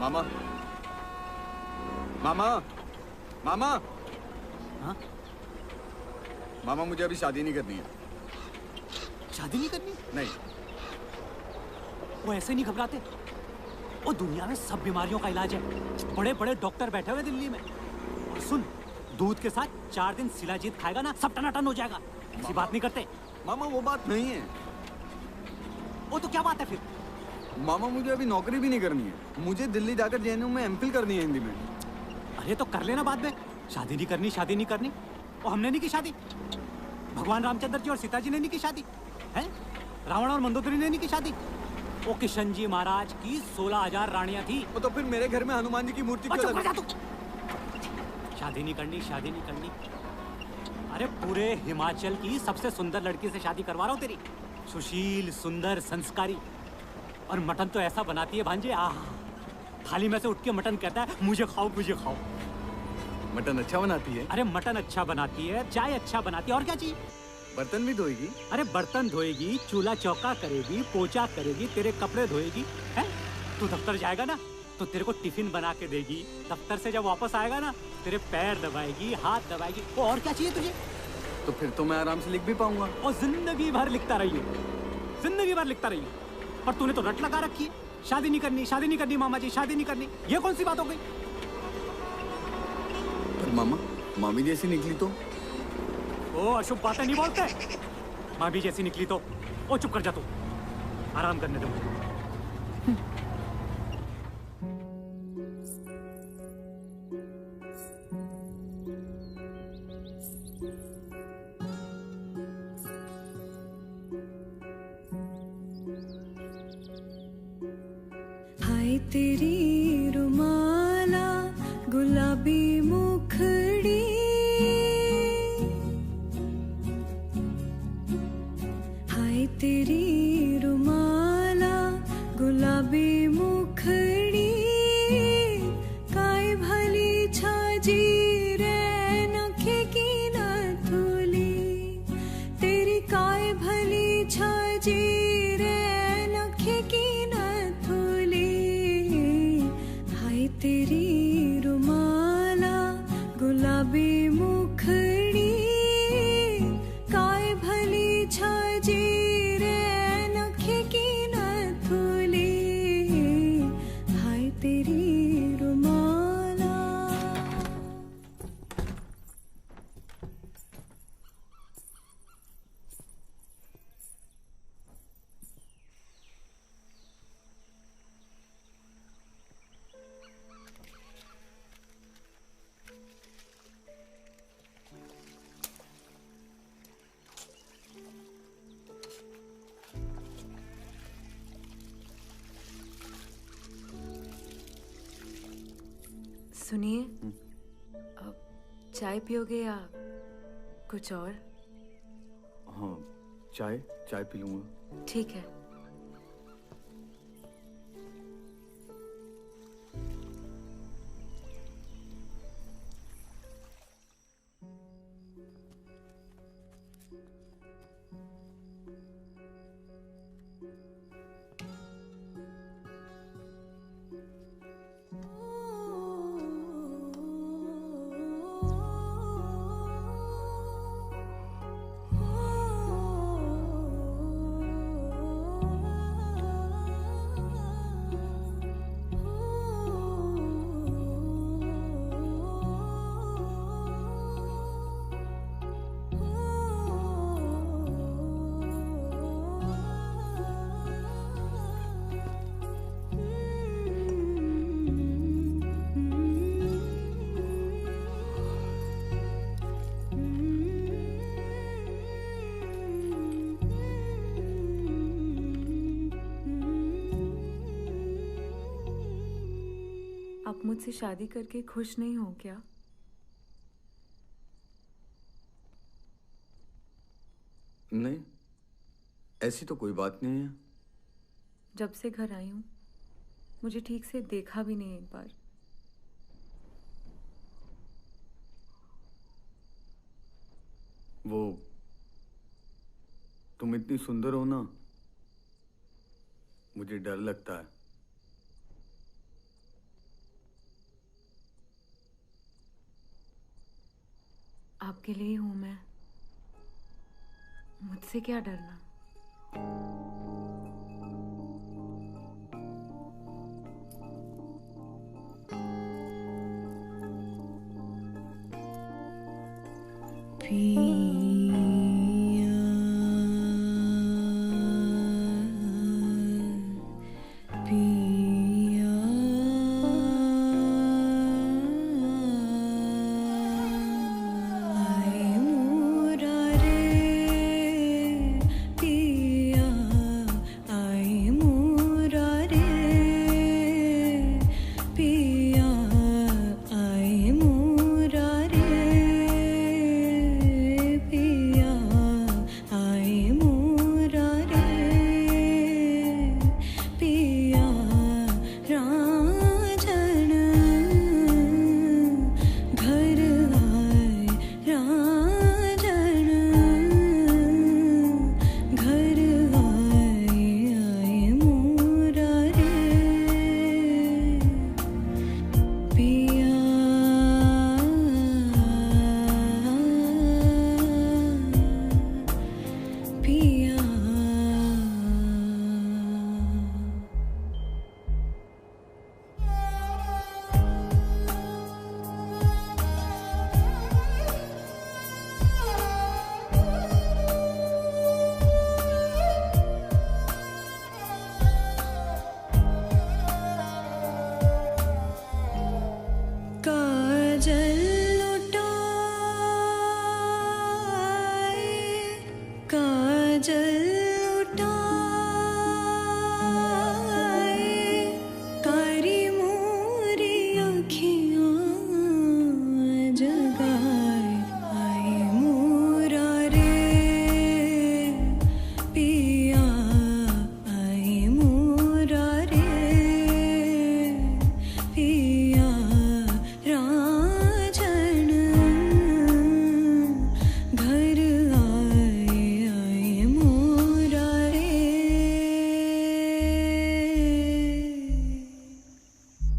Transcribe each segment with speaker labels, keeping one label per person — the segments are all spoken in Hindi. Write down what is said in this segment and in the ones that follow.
Speaker 1: मामा, मामा, मामा,
Speaker 2: हाँ?
Speaker 1: मामा मुझे अभी शादी नहीं करनी है।
Speaker 2: शादी नहीं करनी?
Speaker 1: नहीं।
Speaker 2: वो ऐसे नहीं घबराते। वो दुनिया में सब बीमारियों का इलाज है। बड़े बड़े डॉक्टर बैठे हुए दिल्ली में। और सुन, दूध के साथ 4 दिन शिलाजीत खाएगा ना, सब टनाटन हो जाएगा। ऐसी बात नहीं करते।
Speaker 1: मामा वो बात नहीं है।
Speaker 2: वो तो क्या बात है फिर?
Speaker 1: मामा मुझे अभी नौकरी भी नहीं करनी है। मुझे दिल्ली जाकर जेएनयू में एमफिल करनी है हिंदी में।
Speaker 2: अरे तो कर लेना बाद में। शादी नहीं करनी, शादी नहीं करनी। वो हमने नहीं की शादी। भगवान रामचंद्र जी और सीता जी ने नहीं की शादी है। रावण और मंदोदरी ने नहीं की शादी। वो किशन जी महाराज की 16,000 रानियां थी।
Speaker 1: वो तो फिर मेरे घर में हनुमान जी की मूर्ति क्यों लगी?
Speaker 2: शादी नहीं करनी, शादी नहीं करनी। अरे पूरे हिमाचल की सबसे सुंदर लड़की से शादी करवा रहा हूँ तेरी। सुशील, सुंदर, संस्कारी। और मटन तो ऐसा बनाती है भांजे, आह, थाली में से उठ के मटन कहता है मुझे खाओ, मुझे खाओ।
Speaker 1: मटन अच्छा बनाती है?
Speaker 2: अरे मटन अच्छा बनाती है, चाय अच्छा बनाती है, और क्या चाहिए?
Speaker 1: बर्तन भी धोएगी?
Speaker 2: अरे बर्तन धोएगी, चूल्हा चौका करेगी, पोछा करेगी, तेरे कपड़े धोएगी। हैं? तू दफ्तर जाएगा ना तो तेरे को टिफिन बना के देगी। दफ्तर से जब वापस आएगा ना तेरे पैर दबाएगी, हाथ दबाएगी। और क्या चाहिए तुझे?
Speaker 1: तो फिर तो मैं आराम से लिख भी पाऊंगा।
Speaker 2: और जिंदगी भर लिखता रहिए, जिंदगी भर लिखता रहिए। पर तूने तो रट लगा रखी है, शादी नहीं करनी, शादी नहीं करनी मामा जी, शादी नहीं करनी। ये कौन सी बात हो गई?
Speaker 1: पर मामा, मामी जैसी निकली तो?
Speaker 2: ओ अशुभ बातें नहीं बोलते। मामी जैसी निकली तो ओ चुप कर जा तू, आराम करने दे मुझे।
Speaker 3: हाय तेरी रुमाला गुलाबी मुखड़ी, हाय तेरी रुमाला गुलाबी मुखड़ी, काय भली छाजी रे नखे की नथुली, तेरी काय भली छाजी रे नखे की नथुली, हाय तेरी रुमाला गुलाबी मुखड़ी, काय भली छाजी रे नखे की नथुली, हाय तेरी रुमाला। सुनिए, अब चाय पियोगे या कुछ और?
Speaker 1: हाँ, चाय पी लूंगा।
Speaker 3: ठीक है। आप मुझसे शादी करके खुश नहीं हो क्या?
Speaker 1: नहीं, ऐसी तो कोई बात नहीं है।
Speaker 3: जब से घर आई हूँ मुझे ठीक से देखा भी नहीं एक बार।
Speaker 1: वो तुम इतनी सुंदर हो ना, मुझे डर लगता है।
Speaker 3: आपके लिए ही हूं मैं, मुझसे क्या डरना।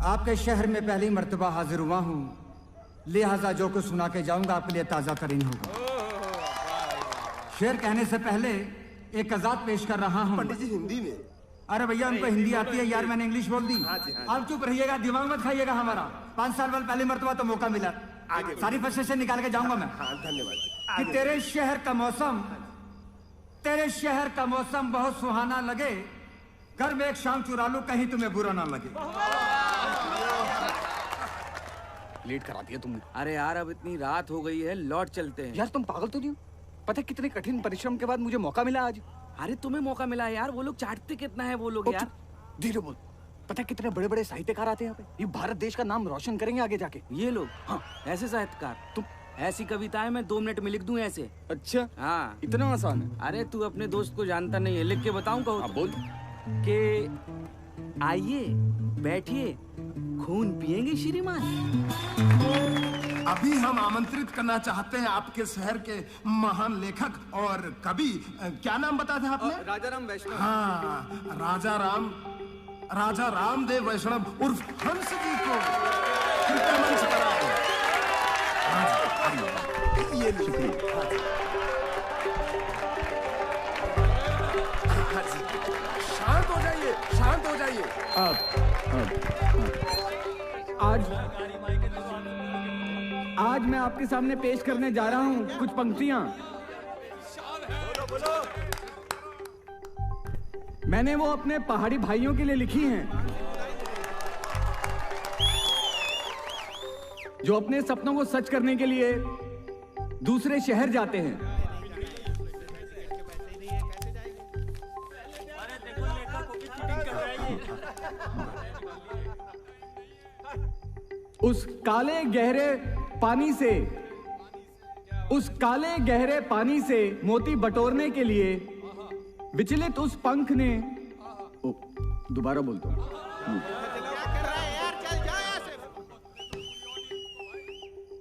Speaker 4: आपके शहर में पहली मर्तबा हाजिर हुआ हूँ, लिहाजा जो कुछ सुना के जाऊंगा आपके लिए ताज़ा तरीन होगा। शेर कहने से पहले एक कज़ात पेश कर रहा हूँ।
Speaker 5: पंडित जी हिंदी में।
Speaker 4: अरे भैया उनको हिंदी आती है यार, मैंने इंग्लिश बोल दी। आप चुप रहिएगा, दिमाग मत खाइएगा हमारा। 5 साल बाद पहली मर्तबा तो मौका मिला, सारी फ्रस्ट्रेशन निकाल के जाऊंगा मैं।
Speaker 5: धन्यवाद।
Speaker 4: कि तेरे शहर का मौसम बहुत सुहाना लगे, घर में एक शाम चुरा लूं कहीं तुम्हें बुरा ना लगे।
Speaker 1: लेट करा दिया तुमने।
Speaker 6: अरे यार अब इतनी रात हो गई है, लौट चलते हैं।
Speaker 1: यार तुम पागल तो नहीं हो? पता है कितने कठिन परिश्रम के बाद मुझे मौका मिला आज।
Speaker 6: अरे तुम्हें मौका मिला है यार, वो लोग चाटते कितना है वो लोग यार।
Speaker 1: धीरे बोल। पता है कितने बड़े बड़े साहित्यकार आते हैं यहाँ पे, ये भारत देश का नाम रोशन करेंगे आगे जाके।
Speaker 6: ये लोग?
Speaker 1: हाँ।
Speaker 6: ऐसे साहित्यकार?
Speaker 1: तुम
Speaker 6: ऐसी कविताएं मैं 2 मिनट में लिख दूं ऐसे।
Speaker 1: अच्छा
Speaker 6: हाँ।
Speaker 1: इतना आसान है?
Speaker 6: अरे तू अपने दोस्त को जानता नहीं है, लिख के बताऊं कहो?
Speaker 1: हाँ बोल।
Speaker 6: के आइए बैठिए, खून पिएंगे श्रीमान।
Speaker 5: अभी हम आमंत्रित करना चाहते हैं आपके शहर के महान लेखक और कवि, क्या नाम बताया था आपने?
Speaker 1: राजाराम वैष्णव।
Speaker 5: हाँ, राजा रामदेव वैष्णव उर्फ हंस जी को कृपया मंच पर आए। ये लीजिए। शांत हो जाइए, शांत हो जाइए।
Speaker 4: आज मैं आपके सामने पेश करने जा रहा हूँ कुछ पंक्तियां। मैंने वो अपने पहाड़ी भाइयों के लिए लिखी हैं जो अपने सपनों को सच करने के लिए दूसरे शहर जाते हैं। उस काले गहरे पानी से मोती बटोरने के लिए विचलित उस पंख ने दोबारा बोलता हूं।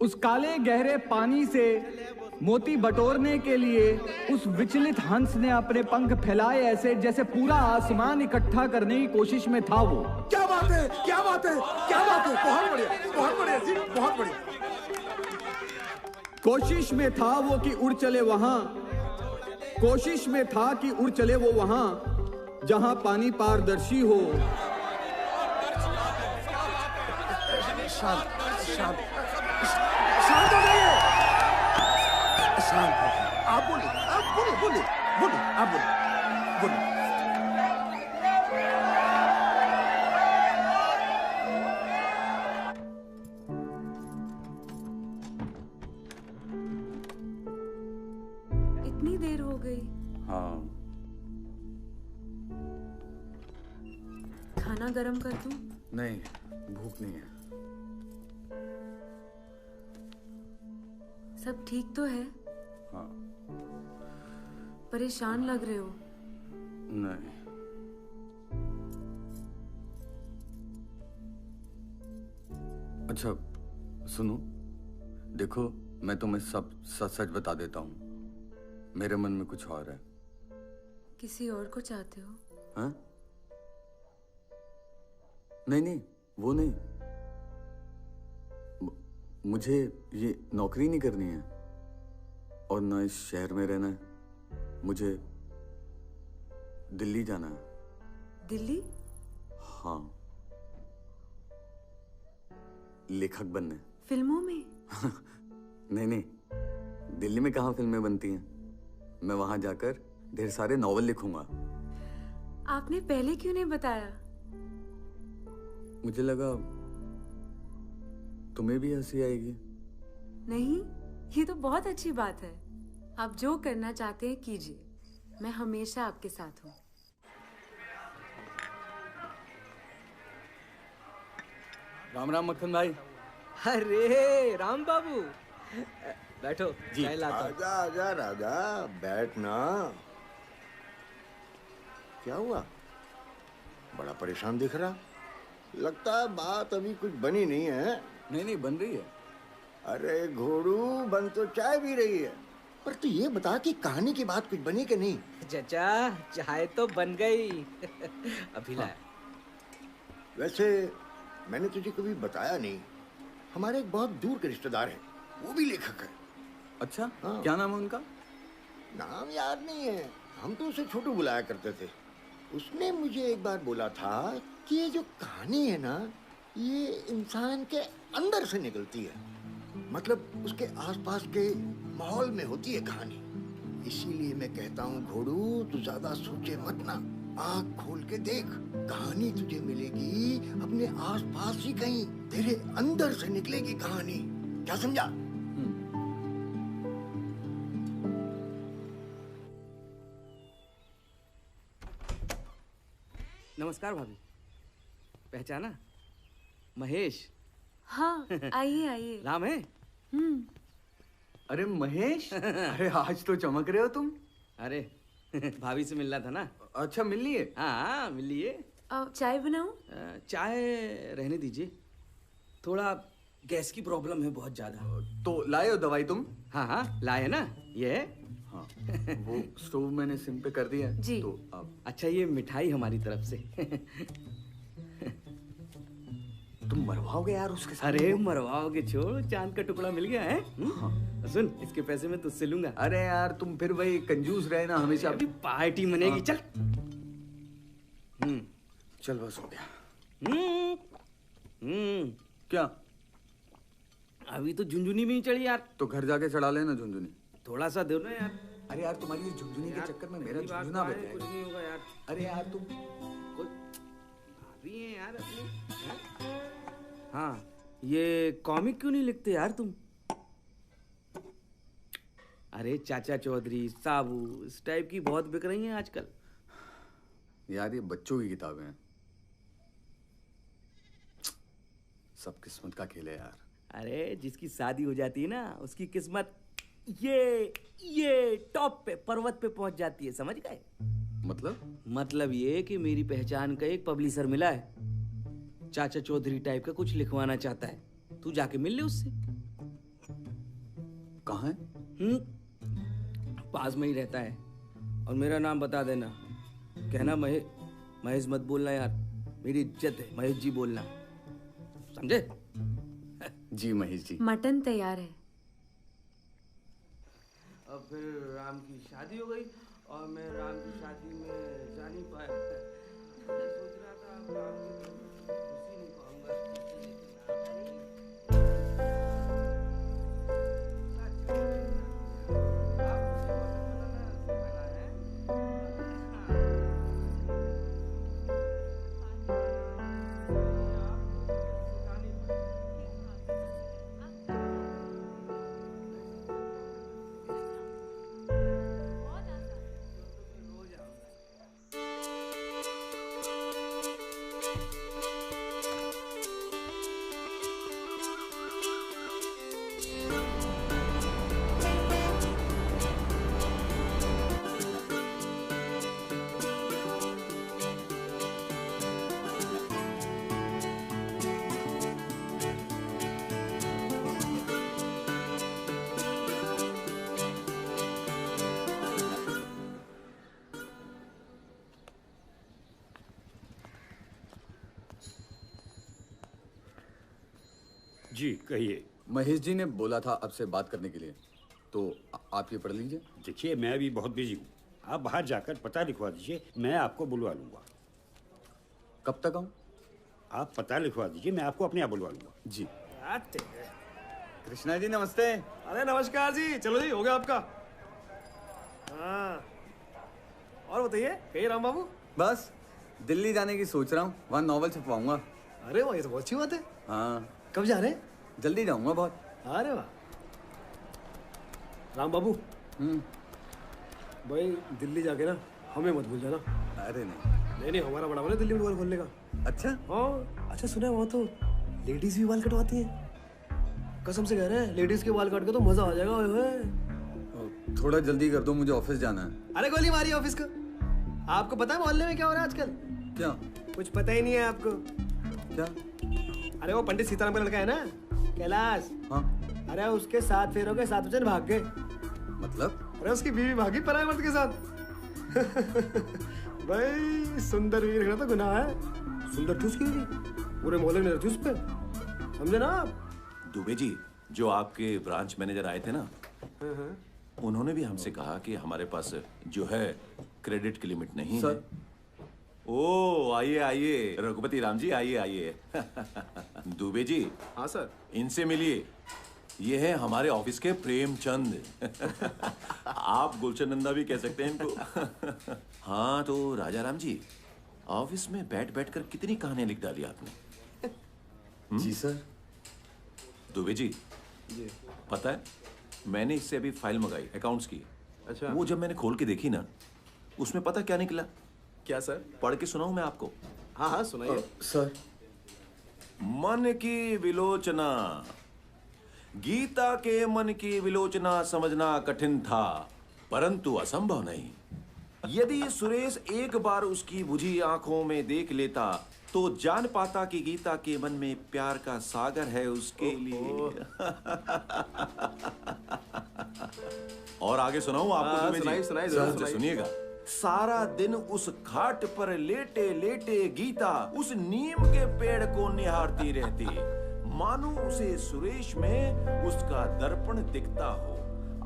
Speaker 4: उस काले गहरे पानी से मोती बटोरने के लिए उस विचलित हंस ने अपने पंख फैलाए ऐसे जैसे पूरा आसमान इकट्ठा करने की कोशिश में था वो।
Speaker 5: क्या बात है, क्या बात है, क्या बात है, बहुत बढ़िया जी, बहुत बढ़िया।
Speaker 4: कोशिश में था वो कि उड़ चले वहां, कोशिश में था कि उड़ चले वो वहां जहां पानी पारदर्शी हो।
Speaker 5: शांत शांत शांत हो जाइए, शांत हो जाइए। आप बोलिए, आप बोलिए।
Speaker 3: इतनी देर हो गई।
Speaker 7: हाँ,
Speaker 3: खाना गरम कर दूं?
Speaker 7: नहीं, भूख नहीं है।
Speaker 3: सब ठीक तो है?
Speaker 7: हाँ।
Speaker 3: परेशान लग रहे हो।
Speaker 7: नहीं। अच्छा सुनो, देखो मैं तुम्हें सब सच सच बता देता हूँ, मेरे मन में कुछ और है।
Speaker 3: किसी और को चाहते हो?
Speaker 7: हाँ? नहीं नहीं, वो नहीं। मुझे ये नौकरी नहीं करनी है और ना इस शहर में रहना है। मुझे दिल्ली जाना है।
Speaker 3: दिल्ली?
Speaker 7: हाँ, लेखक बनने।
Speaker 3: फिल्मों में?
Speaker 7: नहीं नहीं, दिल्ली में कहाँ फिल्में बनती हैं। मैं वहां जाकर ढेर सारे नॉवल लिखूंगा।
Speaker 3: आपने पहले क्यों नहीं बताया?
Speaker 7: मुझे लगा तुम्हें भी हंसी आएगी।
Speaker 3: नहीं, ये तो बहुत अच्छी बात है। आप जो करना चाहते हैं कीजिए, मैं हमेशा आपके साथ हूँ।
Speaker 7: राम राम मक्खन भाई।
Speaker 6: अरे राम बाबू, बैठो,
Speaker 7: जी।
Speaker 6: चाय लाता हूं।
Speaker 8: आजा आजा राजा, बैठना। क्या हुआ, बड़ा परेशान दिख रहा। लगता है बात अभी कुछ बनी नहीं है।
Speaker 7: नहीं नहीं, बन रही है।
Speaker 8: अरे घोड़ू, बन तो चाय भी रही है, पर तू ये बता कि कहानी की बात कुछ बनी कि नहीं।
Speaker 6: चचा, चाय तो बन गई। अभी लाया।
Speaker 8: वैसे मैंने तुझे कभी बताया नहीं, हमारे एक बहुत दूर के रिश्तेदार हैं, वो भी लेखक है।
Speaker 7: अच्छा,
Speaker 8: हाँ।
Speaker 7: क्या नाम है उनका?
Speaker 8: नाम याद नहीं है, हम तो उसे छोटू बुलाया करते थे। उसने मुझे एक बार बोला था कि ये जो कहानी है ना, ये इंसान के अंदर से निकलती है, मतलब उसके आसपास के माहौल में होती है कहानी। इसीलिए मैं कहता हूँ घोड़ू, तू ज्यादा सोचे मत ना, आँख खोल के देख, कहानी तुझे मिलेगी अपने आसपास ही कहीं, तेरे अंदर से निकलेगी कहानी। क्या समझा?
Speaker 6: नमस्कार भाभी, पहचाना? महेश।
Speaker 3: हाँ, आइए आइए।
Speaker 6: राम है?
Speaker 4: अरे महेश, अरे आज तो चमक रहे हो तुम।
Speaker 6: अरे भाभी से मिलना था ना।
Speaker 4: अच्छा, मिल लिए?
Speaker 6: हाँ मिल लिए।
Speaker 3: चाय बनाऊं?
Speaker 6: चाय रहने दीजिए, थोड़ा गैस की प्रॉब्लम है बहुत ज्यादा।
Speaker 4: तो लाए हो दवाई तुम?
Speaker 6: हाँ हाँ लाए ना, ये है।
Speaker 7: हाँ, वो स्टोव मैंने सिम पे कर दिया है।
Speaker 3: जी।
Speaker 7: तो अब
Speaker 6: अच्छा, ये मिठाई हमारी तरफ से।
Speaker 7: तुम मरवाओगे यार उसके साथ।
Speaker 6: अरे मरवाओगे, छोड़, चांद का टुकड़ा मिल गया है। सुन, इसके पैसे मैं तुझसे लूंगा।
Speaker 4: अरे यार तुम फिर वही कंजूस रहे ना हमेशा।
Speaker 6: अभी पार्टी मनेगी, चल।
Speaker 7: चल बस हो गया।
Speaker 4: क्या?
Speaker 6: अभी तो झुंझुनी भी नहीं चढ़ी यार।
Speaker 7: तो घर जाके चढ़ा लेना झुंझुनी।
Speaker 6: थोड़ा सा दो ना यार।
Speaker 4: अरे यार तुम्हारी ये झुंझुनी के चक्कर में मेरा
Speaker 6: मेरी बात
Speaker 4: झुंझुना
Speaker 6: मान,
Speaker 4: बच
Speaker 6: कुछ
Speaker 4: जाएगा।
Speaker 6: नहीं होगा यार।
Speaker 4: अरे यार तुम
Speaker 6: भाभी है यार अपनी। हाँ, ये कॉमिक क्यों नहीं लिखते यार तुम? अरे चाचा चौधरी, साबू, इस टाइप की बहुत बिक रही हैं आजकल।
Speaker 7: यार ये बच्चों की किताबें हैं, सब किस्मत का खेल है यार।
Speaker 6: अरे जिसकी शादी हो जाती है ना, उसकी किस्मत ये टॉप पे, पर्वत पे पहुंच जाती है, समझ गए?
Speaker 7: मतलब
Speaker 6: ये कि मेरी पहचान का एक पब्लिशर मिला है, चाचा चौधरी टाइप का कुछ लिखवाना चाहता है, तू जाके मिल ले उससे।
Speaker 7: कहाँ है?
Speaker 6: पास में ही रहता है, और मेरा नाम बता देना, कहना महेश मत बोलना यार, मेरी इज्जत है, महेश जी बोलना, समझे?
Speaker 7: जी महेश जी।
Speaker 3: मटन तैयार है।
Speaker 6: और फिर राम की शादी हो गई और मैं राम की शादी में जा नहीं पाया। मैं सोच रहा था अब राम की खुशी नहीं पाऊंगा।
Speaker 9: जी कहिए।
Speaker 7: महेश जी ने बोला था आपसे बात करने के लिए, तो आप ये पढ़ लीजिए।
Speaker 9: देखिए मैं अभी बहुत बिजी हूँ, आप बाहर जाकर पता लिखवा दीजिए, मैं आपको बुलवा लूंगा।
Speaker 7: कब तक आऊँ?
Speaker 9: आप पता लिखवा दीजिए, मैं आपको अपने आप बुलवा लूंगा।
Speaker 7: जी। कृष्णा जी नमस्ते।
Speaker 10: अरे नमस्कार जी, चलो जी हो गया आपका। हाँ और बताइए, कहिए राम बाबू।
Speaker 7: बस दिल्ली जाने की सोच रहा हूँ, वहाँ नॉवल छपवाऊंगा।
Speaker 10: अरे वाह, ये तो बहुत अच्छी बात है।
Speaker 7: हाँ।
Speaker 10: कब जा रहे हैं?
Speaker 7: जल्दी जाऊंगा बहुत।
Speaker 10: अरे वाह। राम बाबू भाई दिल्ली जाके ना हमें मत भूल जाना।
Speaker 7: अरे नहीं
Speaker 10: नहीं, हमारा बड़ा मन है दिल्ली में बाल खोलने का।
Speaker 7: अच्छा?
Speaker 10: हाँ अच्छा, सुना है वहाँ तो लेडीज भी बाल कटवाती हैं। कसम से कह रहे हैं, लेडीज के बाल काट के तो मजा आ जाएगा। ओए
Speaker 7: थोड़ा जल्दी कर दो, मुझे ऑफिस जाना है।
Speaker 10: अरे गोली मारी ऑफिस का। आपको पता है मोहल्ले में क्या हो रहा है आजकल?
Speaker 7: क्या?
Speaker 10: कुछ पता ही नहीं है आपको।
Speaker 7: क्या?
Speaker 10: अरे वो पंडित सीताराम का लड़का है ना, कैलाश।
Speaker 7: हाँ।
Speaker 10: अरे उसके 7 फेरों के 7 वचन भाग गए।
Speaker 7: मतलब?
Speaker 10: अरे उसकी बीवी भागी पराये मर्द के साथ। भाई सुंदर वीर रखना तो गुनाह है। सुंदर ठूस की पूरे मोहल्ले में रहती उस पे, समझे ना आप?
Speaker 11: दुबे जी, जो आपके ब्रांच मैनेजर आए थे ना, उन्होंने भी हमसे कहा कि हमारे पास जो है क्रेडिट की लिमिट नहीं है। ओ आइए आइए रघुपति राम जी, आइए आइए। दुबे जी।
Speaker 10: हाँ सर।
Speaker 11: इनसे मिलिए, ये है हमारे ऑफिस के प्रेमचंद। आप गुलशन नंदा भी कह सकते हैं इनको। हाँ तो राजा राम जी, ऑफिस में बैठ बैठ कर कितनी कहानियां लिख डाली आपने।
Speaker 7: जी सर।
Speaker 11: दुबे जी, पता है मैंने इससे अभी फाइल मंगाई अकाउंट्स की।
Speaker 10: अच्छा।
Speaker 11: वो जब मैंने खोल के देखी ना, उसमें पता क्या निकला?
Speaker 10: क्या सर?
Speaker 11: पढ़ के सुनाऊं मैं आपको?
Speaker 10: हाँ हाँ सुनाइए।
Speaker 7: सर।
Speaker 11: मन की विलोचना, गीता के मन की विलोचना समझना कठिन था, परंतु असंभव नहीं। यदि सुरेश एक बार उसकी बुझी आंखों में देख लेता तो जान पाता कि गीता के मन में प्यार का सागर है उसके लिए। और आगे सुनाऊं आपको?
Speaker 10: सुनाइए।
Speaker 11: सुनिएगा। सारा दिन उस खाट पर लेटे लेटे गीता उस नीम के पेड़ को निहारती रहती, मानो उसे सुरेश में उसका दर्पण दिखता हो।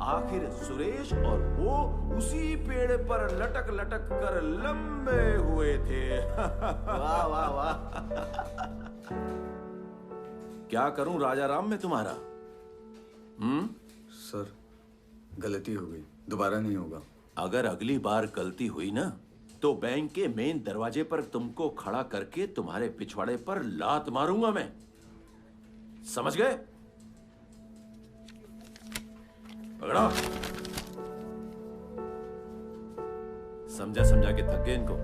Speaker 11: आखिर सुरेश और वो उसी पेड़ पर लटक लटक कर लंबे हुए थे।
Speaker 10: वाह वाह वाह।
Speaker 11: क्या करूं राजा राम मैं तुम्हारा?
Speaker 7: सर गलती हो गई, दोबारा नहीं होगा।
Speaker 11: अगर अगली बार गलती हुई ना, तो बैंक के मेन दरवाजे पर तुमको खड़ा करके तुम्हारे पिछवाड़े पर लात मारूंगा मैं, समझ गए? पकड़ो। समझा समझा के थक गए इनको,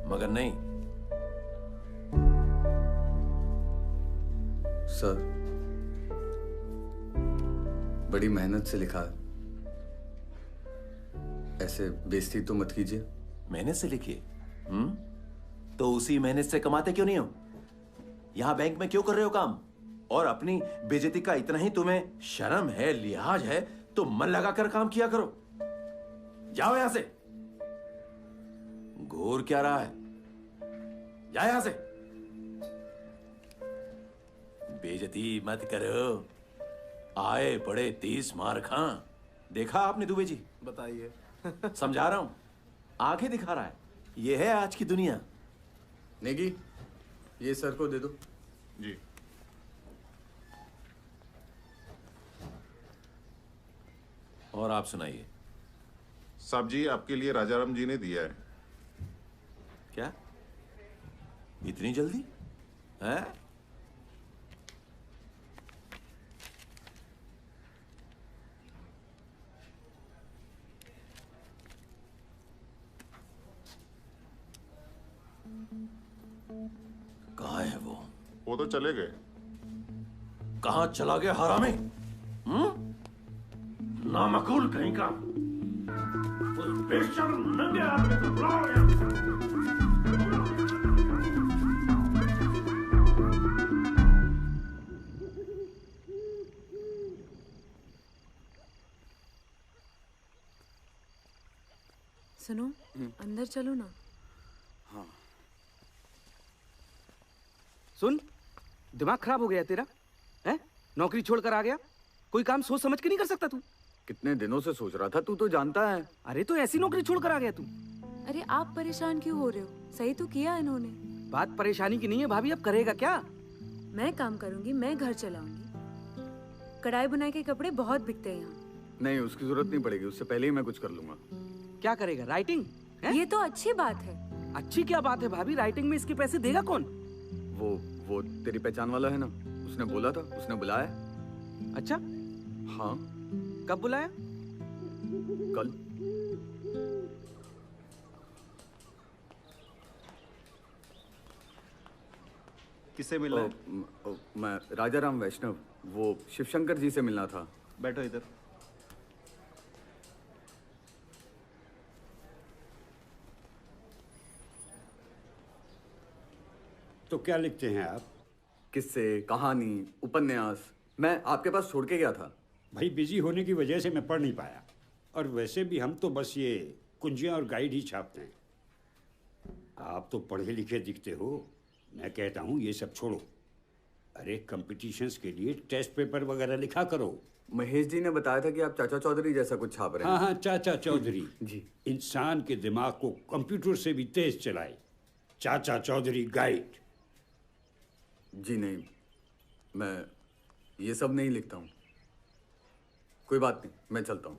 Speaker 11: मगर नहीं।
Speaker 7: सर बड़ी मेहनत से लिखा है, ऐसे बेइज्जती तो मत कीजिए।
Speaker 11: मेहनत से लिखिए? तो उसी मेहनत से कमाते क्यों नहीं हो? यहां बैंक में क्यों कर रहे हो काम? और अपनी बेइज्जती का इतना ही तुम्हें शर्म है, लिहाज है, तो मन लगाकर काम किया करो। जाओ यहां से। घूर क्या रहा है? जाओ यहां से। बेइज्जती मत करो, आए बड़े 30 मार खां। देखा आपने दुबे जी?
Speaker 10: बताइए।
Speaker 11: समझा रहा हूं, आंखें दिखा रहा है। ये है आज की दुनिया।
Speaker 7: नेगी, ये सर को दे दो।
Speaker 12: जी।
Speaker 11: और आप सुनाइए।
Speaker 12: साहब जी, आपके लिए राजाराम जी ने दिया है।
Speaker 11: क्या? इतनी जल्दी? हैं? कहाँ है वो?
Speaker 12: वो तो चले गए।
Speaker 11: कहाँ चला गया हरामी? नामकूल कहीं का। उस बेशर्म नंगे आदमी को बुलाओ यहाँ।
Speaker 3: सुनो, अंदर चलो ना।
Speaker 6: हाँ। सुन, दिमाग खराब हो गया तेरा? हैं? नौकरी छोड़कर आ गया? कोई काम सोच समझ के नहीं कर सकता तू?
Speaker 7: कितने दिनों से सोच रहा था, तू तो जानता है।
Speaker 6: अरे तो ऐसी नौकरी छोड़कर आ गया तू?
Speaker 3: अरे आप परेशान क्यों हो रहे हो? सही तो किया इन्होंने।
Speaker 6: बात परेशानी की नहीं है भाभी, अब करेगा क्या?
Speaker 3: मैं काम करूंगी, मैं घर चलाऊंगी। कढ़ाई बुनाई के कपड़े बहुत बिकते हैं यहाँ।
Speaker 7: नहीं, उसकी जरूरत नहीं पड़ेगी, उससे पहले ही मैं कुछ कर लूंगा।
Speaker 6: क्या करेगा? राइटिंग?
Speaker 3: ये तो अच्छी बात है।
Speaker 6: अच्छी क्या बात है भाभी? राइटिंग में इसके पैसे देगा कौन?
Speaker 7: वो तेरी पहचान वाला है ना, उसने बोला था, उसने बुलाया।
Speaker 6: अच्छा?
Speaker 7: हाँ।
Speaker 6: कब बुलाया?
Speaker 7: कल।
Speaker 10: किससे मिलना है?
Speaker 7: मैं राजाराम वैष्णव, वो शिवशंकर जी से मिलना था।
Speaker 10: बैठो इधर।
Speaker 9: तो क्या लिखते हैं आप?
Speaker 7: किस्से, कहानी, उपन्यास। मैं आपके पास छोड़ के गया था।
Speaker 9: भाई बिजी होने की वजह से मैं पढ़ नहीं पाया, और वैसे भी हम तो बस ये कुंजियां और गाइड ही छापते हैं। आप तो पढ़े लिखे दिखते हो। मैं कहता हूँ ये सब छोड़ो। अरे कंपटीशंस के लिए टेस्ट पेपर वगैरह लिखा करो।
Speaker 7: महेश जी ने बताया था कि आप चाचा चौधरी जैसा कुछ छाप रहे हैं।
Speaker 9: हाँ, चाचा चौधरी।
Speaker 7: जी।
Speaker 9: इंसान के दिमाग को कंप्यूटर से भी तेज चलाए। चाचा चौधरी गाइड।
Speaker 7: जी नहीं, मैं ये सब नहीं लिखता हूँ। कोई बात नहीं, मैं चलता हूँ।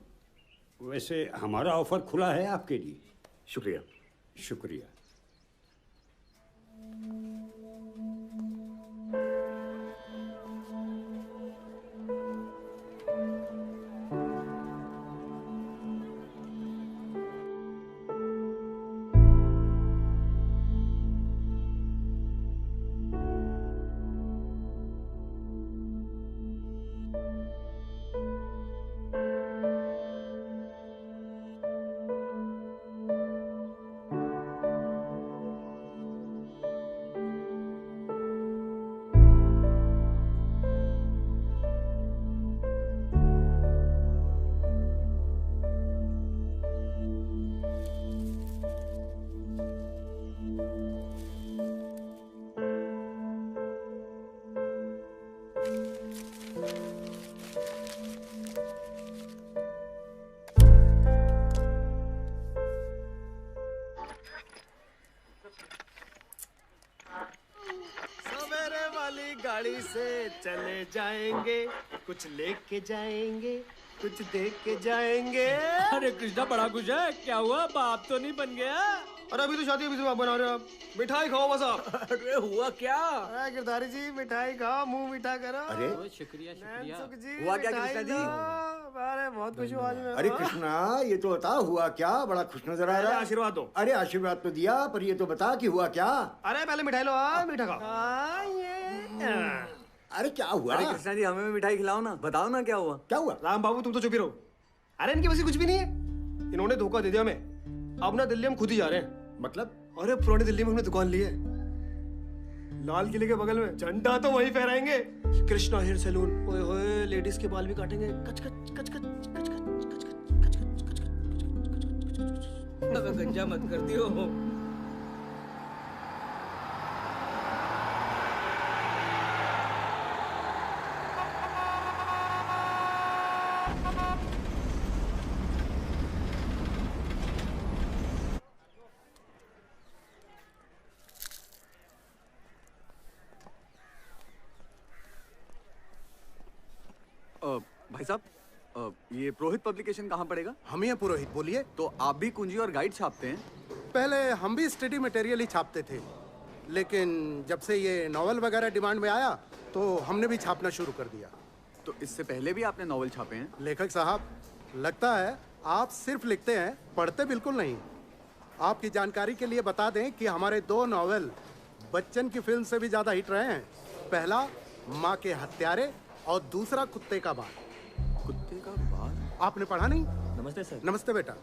Speaker 9: वैसे हमारा ऑफर खुला है आपके लिए।
Speaker 7: शुक्रिया।
Speaker 9: शुक्रिया।
Speaker 10: गाड़ी से चले जाएंगे, कुछ लेके जाएंगे, कुछ देख के जाएंगे।
Speaker 6: अरे कृष्णा बड़ा खुश है, क्या हुआ? बाप तो नहीं बन गया?
Speaker 10: अरे अभी तो शादी अभी से बाप बना रहे हो आप। मिठाई खाओ बस आप।
Speaker 6: अरे हुआ क्या?
Speaker 10: गिरधारी जी मिठाई खाओ, मुंह मीठा करो।
Speaker 8: अरे
Speaker 2: शुक्रिया
Speaker 10: जी,
Speaker 8: हुआ क्या कृष्णा जी?
Speaker 10: अरे बहुत खुश हुआ आज मैं।
Speaker 8: अरे कृष्णा, ये तो बता हुआ क्या? बड़ा खुश नजर आ रहा है।
Speaker 10: आशीर्वाद दो।
Speaker 8: अरे आशीर्वाद तो दिया, पर ये तो बता कि हुआ क्या?
Speaker 10: अरे पहले मिठाई लो, मीठा खाओ।
Speaker 8: अरे क्या हुआ?
Speaker 7: अरे कृष्णा जी, हमें भी मिठाई खिलाओ ना, बताओ ना क्या हुआ।
Speaker 8: क्या हुआ?
Speaker 10: राम बाबू तुम तो चुप ही रहो। अरे इनकी वैसे कुछ भी नहीं है, इन्होंने धोखा दे दिया हमें। अब ना दिल्ली हम खुद ही जा रहे हैं।
Speaker 8: मतलब?
Speaker 10: अरे पुरानी दिल्ली में हमने दुकान ली है, लाल किले के बगल में। झंडा तो वहीं फहराएंगे। Krishna hair salon. ओए होए, लेडीज के बाल भी काटेंगे। कच कच कच कच कच कच कच कच कच कच कच।
Speaker 6: गंजा मत कर दियो।
Speaker 1: भाई साहब, ये पुरोहित पब्लिकेशन कहाँ पड़ेगा?
Speaker 10: हम ही हैं पुरोहित, बोलिए।
Speaker 1: तो आप भी कुंजी और गाइड छापते हैं?
Speaker 10: पहले हम भी स्टडी मटेरियल ही छापते थे, लेकिन जब से ये नॉवल वगैरह डिमांड में आया तो हमने भी छापना शुरू कर दिया।
Speaker 1: तो इससे पहले भी आपने नॉवल छापे हैं?
Speaker 10: लेखक साहब, लगता है आप सिर्फ लिखते हैं, पढ़ते बिल्कुल नहीं। आपकी जानकारी के लिए बता दें कि हमारे 2 नॉवल बच्चन की फिल्म से भी ज्यादा हिट रहे हैं। पहला माँ के हत्यारे और दूसरा कुत्ते का बाल।
Speaker 1: कुत्ते का बाल?
Speaker 10: आपने पढ़ा नहीं?
Speaker 13: नमस्ते सर।
Speaker 10: नमस्ते बेटा।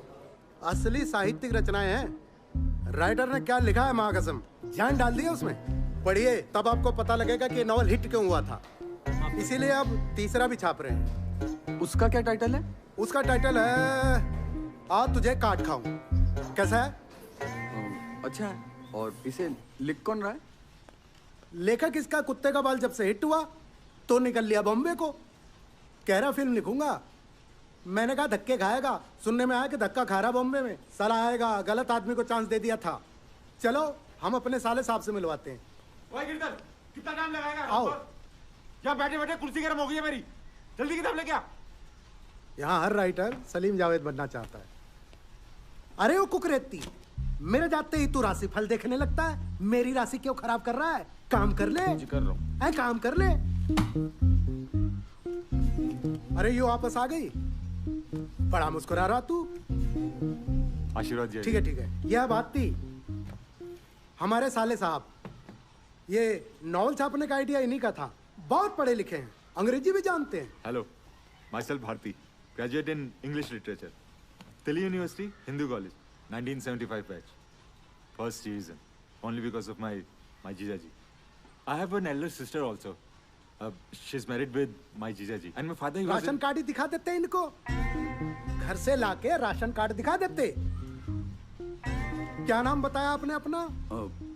Speaker 10: असली साहित्यिक रचनाएं हैं। राइटर ने क्या लिखा है माँ कसम, जान डाल दिया उसमें। पढ़िए, तब आपको पता लगेगा कि नॉवल हिट क्यों हुआ था। इसीलिए अब तीसरा भी छाप रहे हैं।
Speaker 1: उसका क्या टाइटल है?
Speaker 10: उसका टाइटल है आज तुझे काट खाऊं। कैसा है?
Speaker 1: अच्छा है। और इसे लिख कौन रहा है?
Speaker 10: लेखक इसका कुत्ते का बाल जब से हिट हुआ तो निकल लिया बॉम्बे को। कह रहा फिल्म लिखूंगा। मैंने कहा धक्के खाएगा। सुनने में आया कि धक्का खा रहा बॉम्बे में। साला आएगा, गलत आदमी को चांस दे दिया था। चलो हम अपने साले साहब से मिलवाते हैं।
Speaker 14: ओए गिरधर, कितना टाइम लगाएगा?
Speaker 10: आओ।
Speaker 14: यहाँ बैठे बैठे कुर्सी गर्म हो गई है मेरी। जल्दी किताब लेके आ।
Speaker 10: यहाँ हर राइटर सलीम जावेद बनना चाहता है। अरे वो कुकरेती, मेरे जाते ही तू राशि फल देखने लगता है। मेरी राशि क्यों खराब कर रहा है? काम कर ले।
Speaker 13: जी कर रहा हूँ।
Speaker 10: काम कर ले। अरे यो वापस आ गई। बड़ा मुस्कुरा रहा तू।
Speaker 13: आशीर्वाद जी।
Speaker 10: ठीक है ठीक है। यह बात थी हमारे साले साहब। ये नॉवल छापने का आइडिया इन्हीं का था। बहुत पढ़े लिखे हैं, अंग्रेजी भी जानते हैं।
Speaker 13: Hello, myself Bharti, graduate in English literature, Delhi university, Hindu college, 1975 batch, first division, only because of my जीजाजी. I have an elder sister also. She's married with my जीजाजी. And my father, he was
Speaker 10: ration card ही दिखा देते इनको। घर से लाके राशन कार्ड दिखा देते। क्या नाम बताया आपने अपना?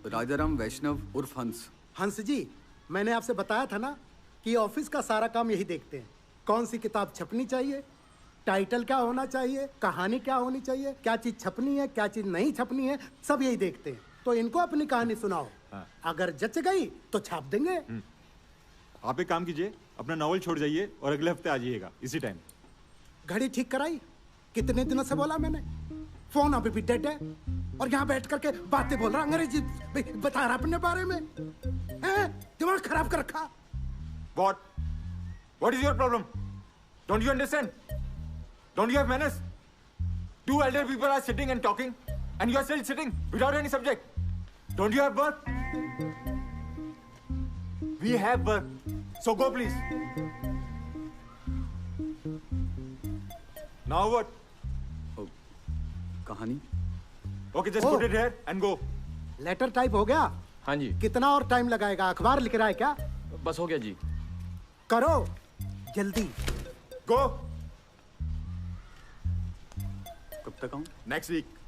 Speaker 1: राजाराम वैष्णव उर्फ हंस।
Speaker 10: हंस जी, मैंने आपसे बताया था ना कि ऑफिस का सारा काम यही देखते हैं। कौन सी किताब छपनी चाहिए, टाइटल क्या होना चाहिए, कहानी क्या होनी चाहिए, क्या चीज छपनी है, क्या चीज नहीं छपनी है, सब यही देखते हैं। तो इनको अपनी कहानी सुनाओ।
Speaker 13: हाँ।
Speaker 10: अगर जच गई तो छाप देंगे।
Speaker 13: आप एक काम कीजिए, अपना नॉवल छोड़ जाइए और अगले हफ्ते आ जाइएगा इसी टाइम।
Speaker 10: घड़ी ठीक कराई? कितने दिनों से बोला मैंने। फोन अभी भी डेड है और यहाँ बैठ करके बातें बोल रहा, अंग्रेजी बता रहा अपने बारे में। दिमाग खराब कर रखा।
Speaker 13: What is your problem? Don't you understand? Don't you have manners? 2 elder people are sitting and talking, and you are still sitting without any subject. Don't you have work? We have work. So go, please. Now what?
Speaker 1: कहानी?
Speaker 13: Okay, just put it here and go.
Speaker 10: Letter type हो गया?
Speaker 13: हाँ जी।
Speaker 10: कितना और टाइम लगाएगा? अखबार लिख रहा है क्या?
Speaker 13: बस हो गया जी।
Speaker 10: करो जल्दी।
Speaker 13: Go.
Speaker 1: कब तक आऊं?
Speaker 13: Next week.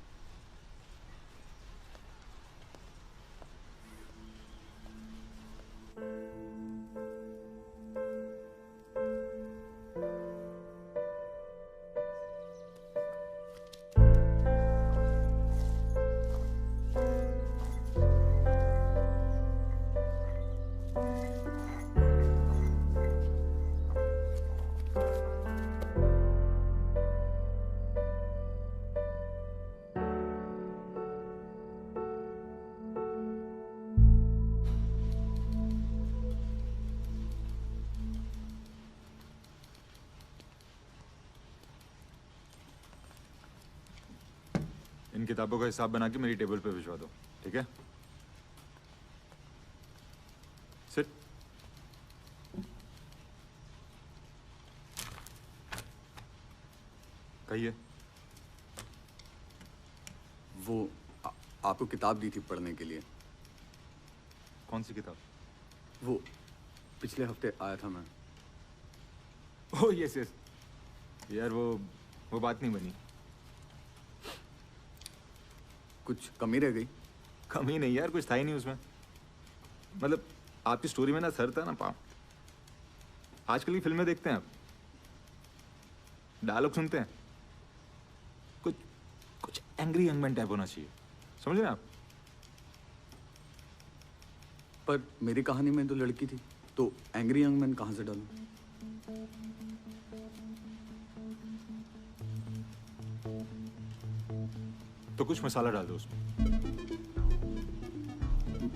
Speaker 13: इन किताबों का हिसाब बना के मेरी टेबल पे भिजवा दो, ठीक है? सिट। कहिए।
Speaker 1: वो आपको किताब दी थी पढ़ने के लिए।
Speaker 13: कौन सी किताब?
Speaker 1: वो पिछले हफ्ते आया था मैं।
Speaker 13: Oh yes yes. यार वो बात नहीं बनी।
Speaker 1: कुछ कमी रह गई?
Speaker 13: कमी नहीं यार, कुछ था ही नहीं उसमें। मतलब आपकी स्टोरी में ना सर था ना पाँव। आजकल की फिल्में देखते हैं आप, डायलॉग सुनते हैं, कुछ एंग्री यंग मैन टाइप होना चाहिए, समझ रहे हैं आप?
Speaker 1: पर मेरी कहानी में तो लड़की थी, तो एंग्री यंग मैन कहाँ से डालूं?
Speaker 13: तो कुछ मसाला डाल दो उसमें।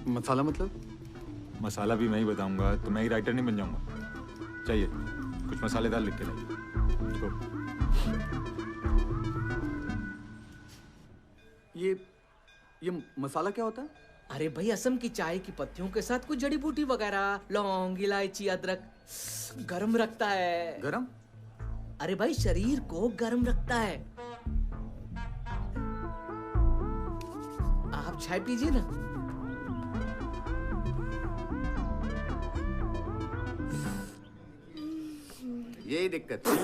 Speaker 7: मसाला मतलब?
Speaker 13: मसाला भी मैं ही बताऊंगा तो मैं ही राइटर नहीं बन जाऊंगा। चाहिए कुछ मसालेदार लिख के लाइए। गो।
Speaker 7: ये मसाला क्या होता है?
Speaker 6: अरे भाई असम की चाय की पत्तियों के साथ कुछ जड़ी बूटी वगैरह, लौंग, इलायची, अदरक, गरम रखता है।
Speaker 7: गरम?
Speaker 6: अरे भाई शरीर को गरम रखता है। आप चाय पीजिए ना।
Speaker 7: यही दिक्कत है।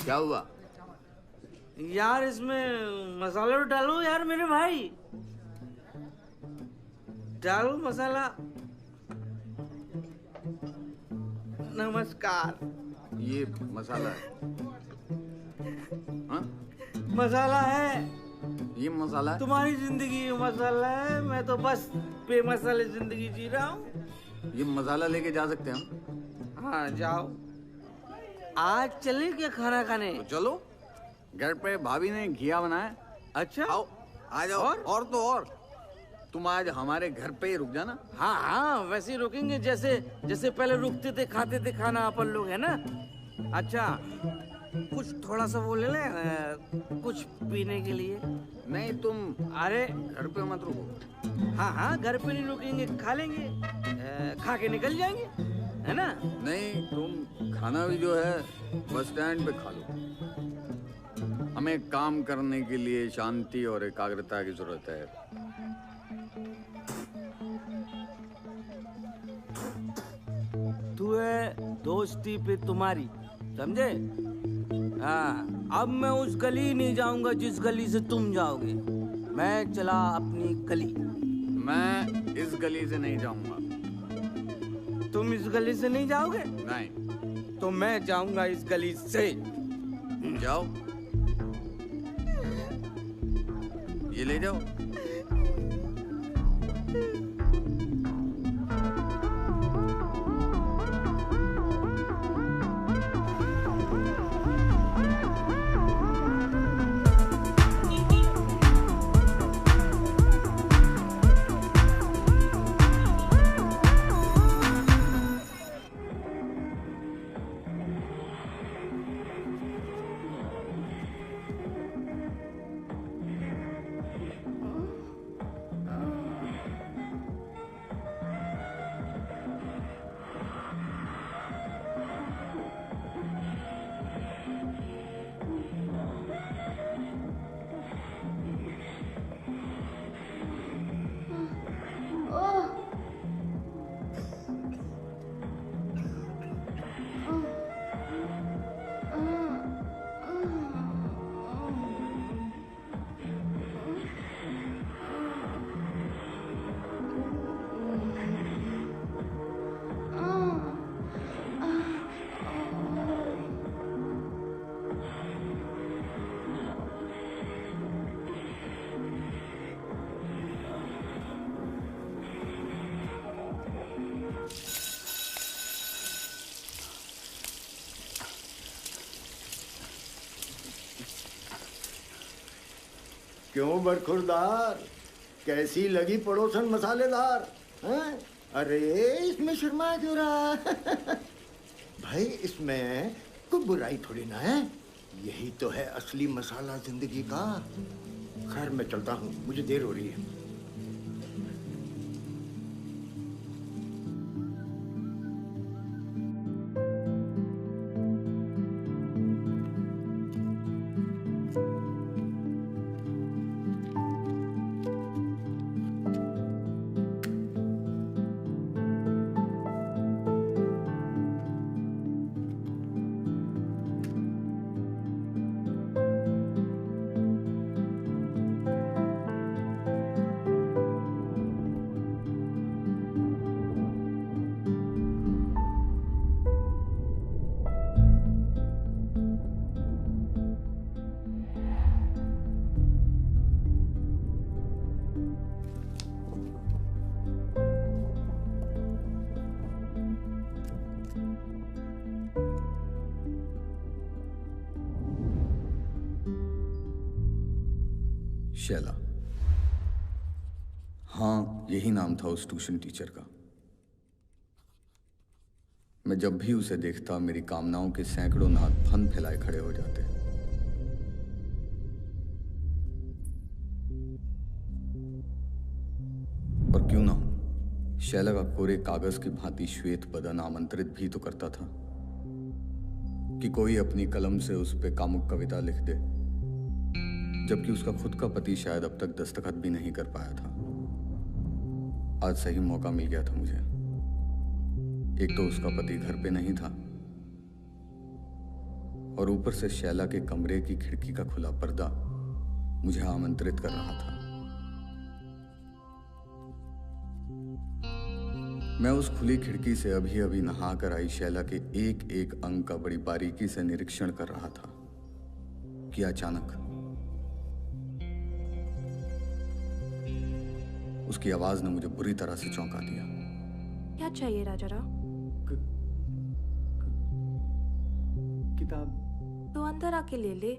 Speaker 7: क्या हुआ?
Speaker 6: यार इसमें मसाला तो डालो यार मेरे भाई, डालो मसाला। नमस्कार।
Speaker 7: ये मसाला है? हाँ?
Speaker 6: मसाला है।
Speaker 7: ये मसाला है?
Speaker 6: तुम्हारी जिंदगी में मसाला है, मैं तो बस बेमसाले जिंदगी जी रहा हूँ।
Speaker 7: ये मसाला लेके जा सकते हैं हम?
Speaker 6: हाँ जाओ। आज चले क्या खाना खाने?
Speaker 7: तो चलो, घर पे भाभी ने घिया बनाया।
Speaker 6: अच्छा
Speaker 7: आओ, आ जाओ। और तो और तुम आज हमारे घर पे ही रुक जाना।
Speaker 6: हाँ हाँ वैसे ही रुकेंगे जैसे जैसे पहले रुकते थे, खाते थे खाना अपन लोग, है ना। अच्छा कुछ थोड़ा सा वो ले ले, कुछ पीने के लिए।
Speaker 7: नहीं तुम
Speaker 6: अरे
Speaker 7: घर पे मत रुको।
Speaker 6: हाँ हाँ घर पे नहीं रुकेंगे, खा लेंगे, खा के निकल जाएंगे, है ना।
Speaker 7: नहीं तुम खाना भी जो है बस स्टैंड पे खा लो। हमें काम करने के लिए शांति और एकाग्रता की जरूरत है।
Speaker 6: तू है दोस्ती पे तुम्हारी, समझे। हाँ अब मैं उस गली नहीं जाऊंगा जिस गली से तुम जाओगे। मैं चला अपनी गली।
Speaker 7: मैं इस गली से नहीं जाऊंगा।
Speaker 6: तुम इस गली से नहीं जाओगे?
Speaker 7: नहीं।
Speaker 6: तो मैं जाऊंगा इस गली से।
Speaker 7: जाओ, ये ले जाओ।
Speaker 8: क्यों बरखुरदार, कैसी लगी पड़ोसन मसालेदार? हैं? अरे इसमें शर्मा क्यों रहा? भाई इसमें कोई बुराई थोड़ी ना है, यही तो है असली मसाला जिंदगी का। खैर मैं चलता हूँ, मुझे देर हो रही है।
Speaker 7: शैला। हाँ, यही नाम था उस ट्यूशन टीचर का। मैं जब भी उसे देखता मेरी कामनाओं के सैकड़ों नाग फन फैलाए खड़े हो जाते। और क्यों ना हो, शैला का कोरे कागज की भांति श्वेत बदन आमंत्रित भी तो करता था कि कोई अपनी कलम से उस पे कामुक कविता लिख दे, जबकि उसका खुद का पति शायद अब तक दस्तखत भी नहीं कर पाया था। आज सही मौका मिल गया था मुझे। एक तो उसका पति घर पे नहीं था और ऊपर से शैला के कमरे की खिड़की का खुला पर्दा मुझे आमंत्रित कर रहा था। मैं उस खुली खिड़की से अभी अभी नहा कर आई शैला के एक एक अंग का बड़ी बारीकी से निरीक्षण कर रहा था कि अचानक उसकी आवाज ने मुझे बुरी तरह से चौंका दिया।
Speaker 15: क्या चाहिए राजाराम?
Speaker 1: किताब
Speaker 15: तो अंदर आके ले ले।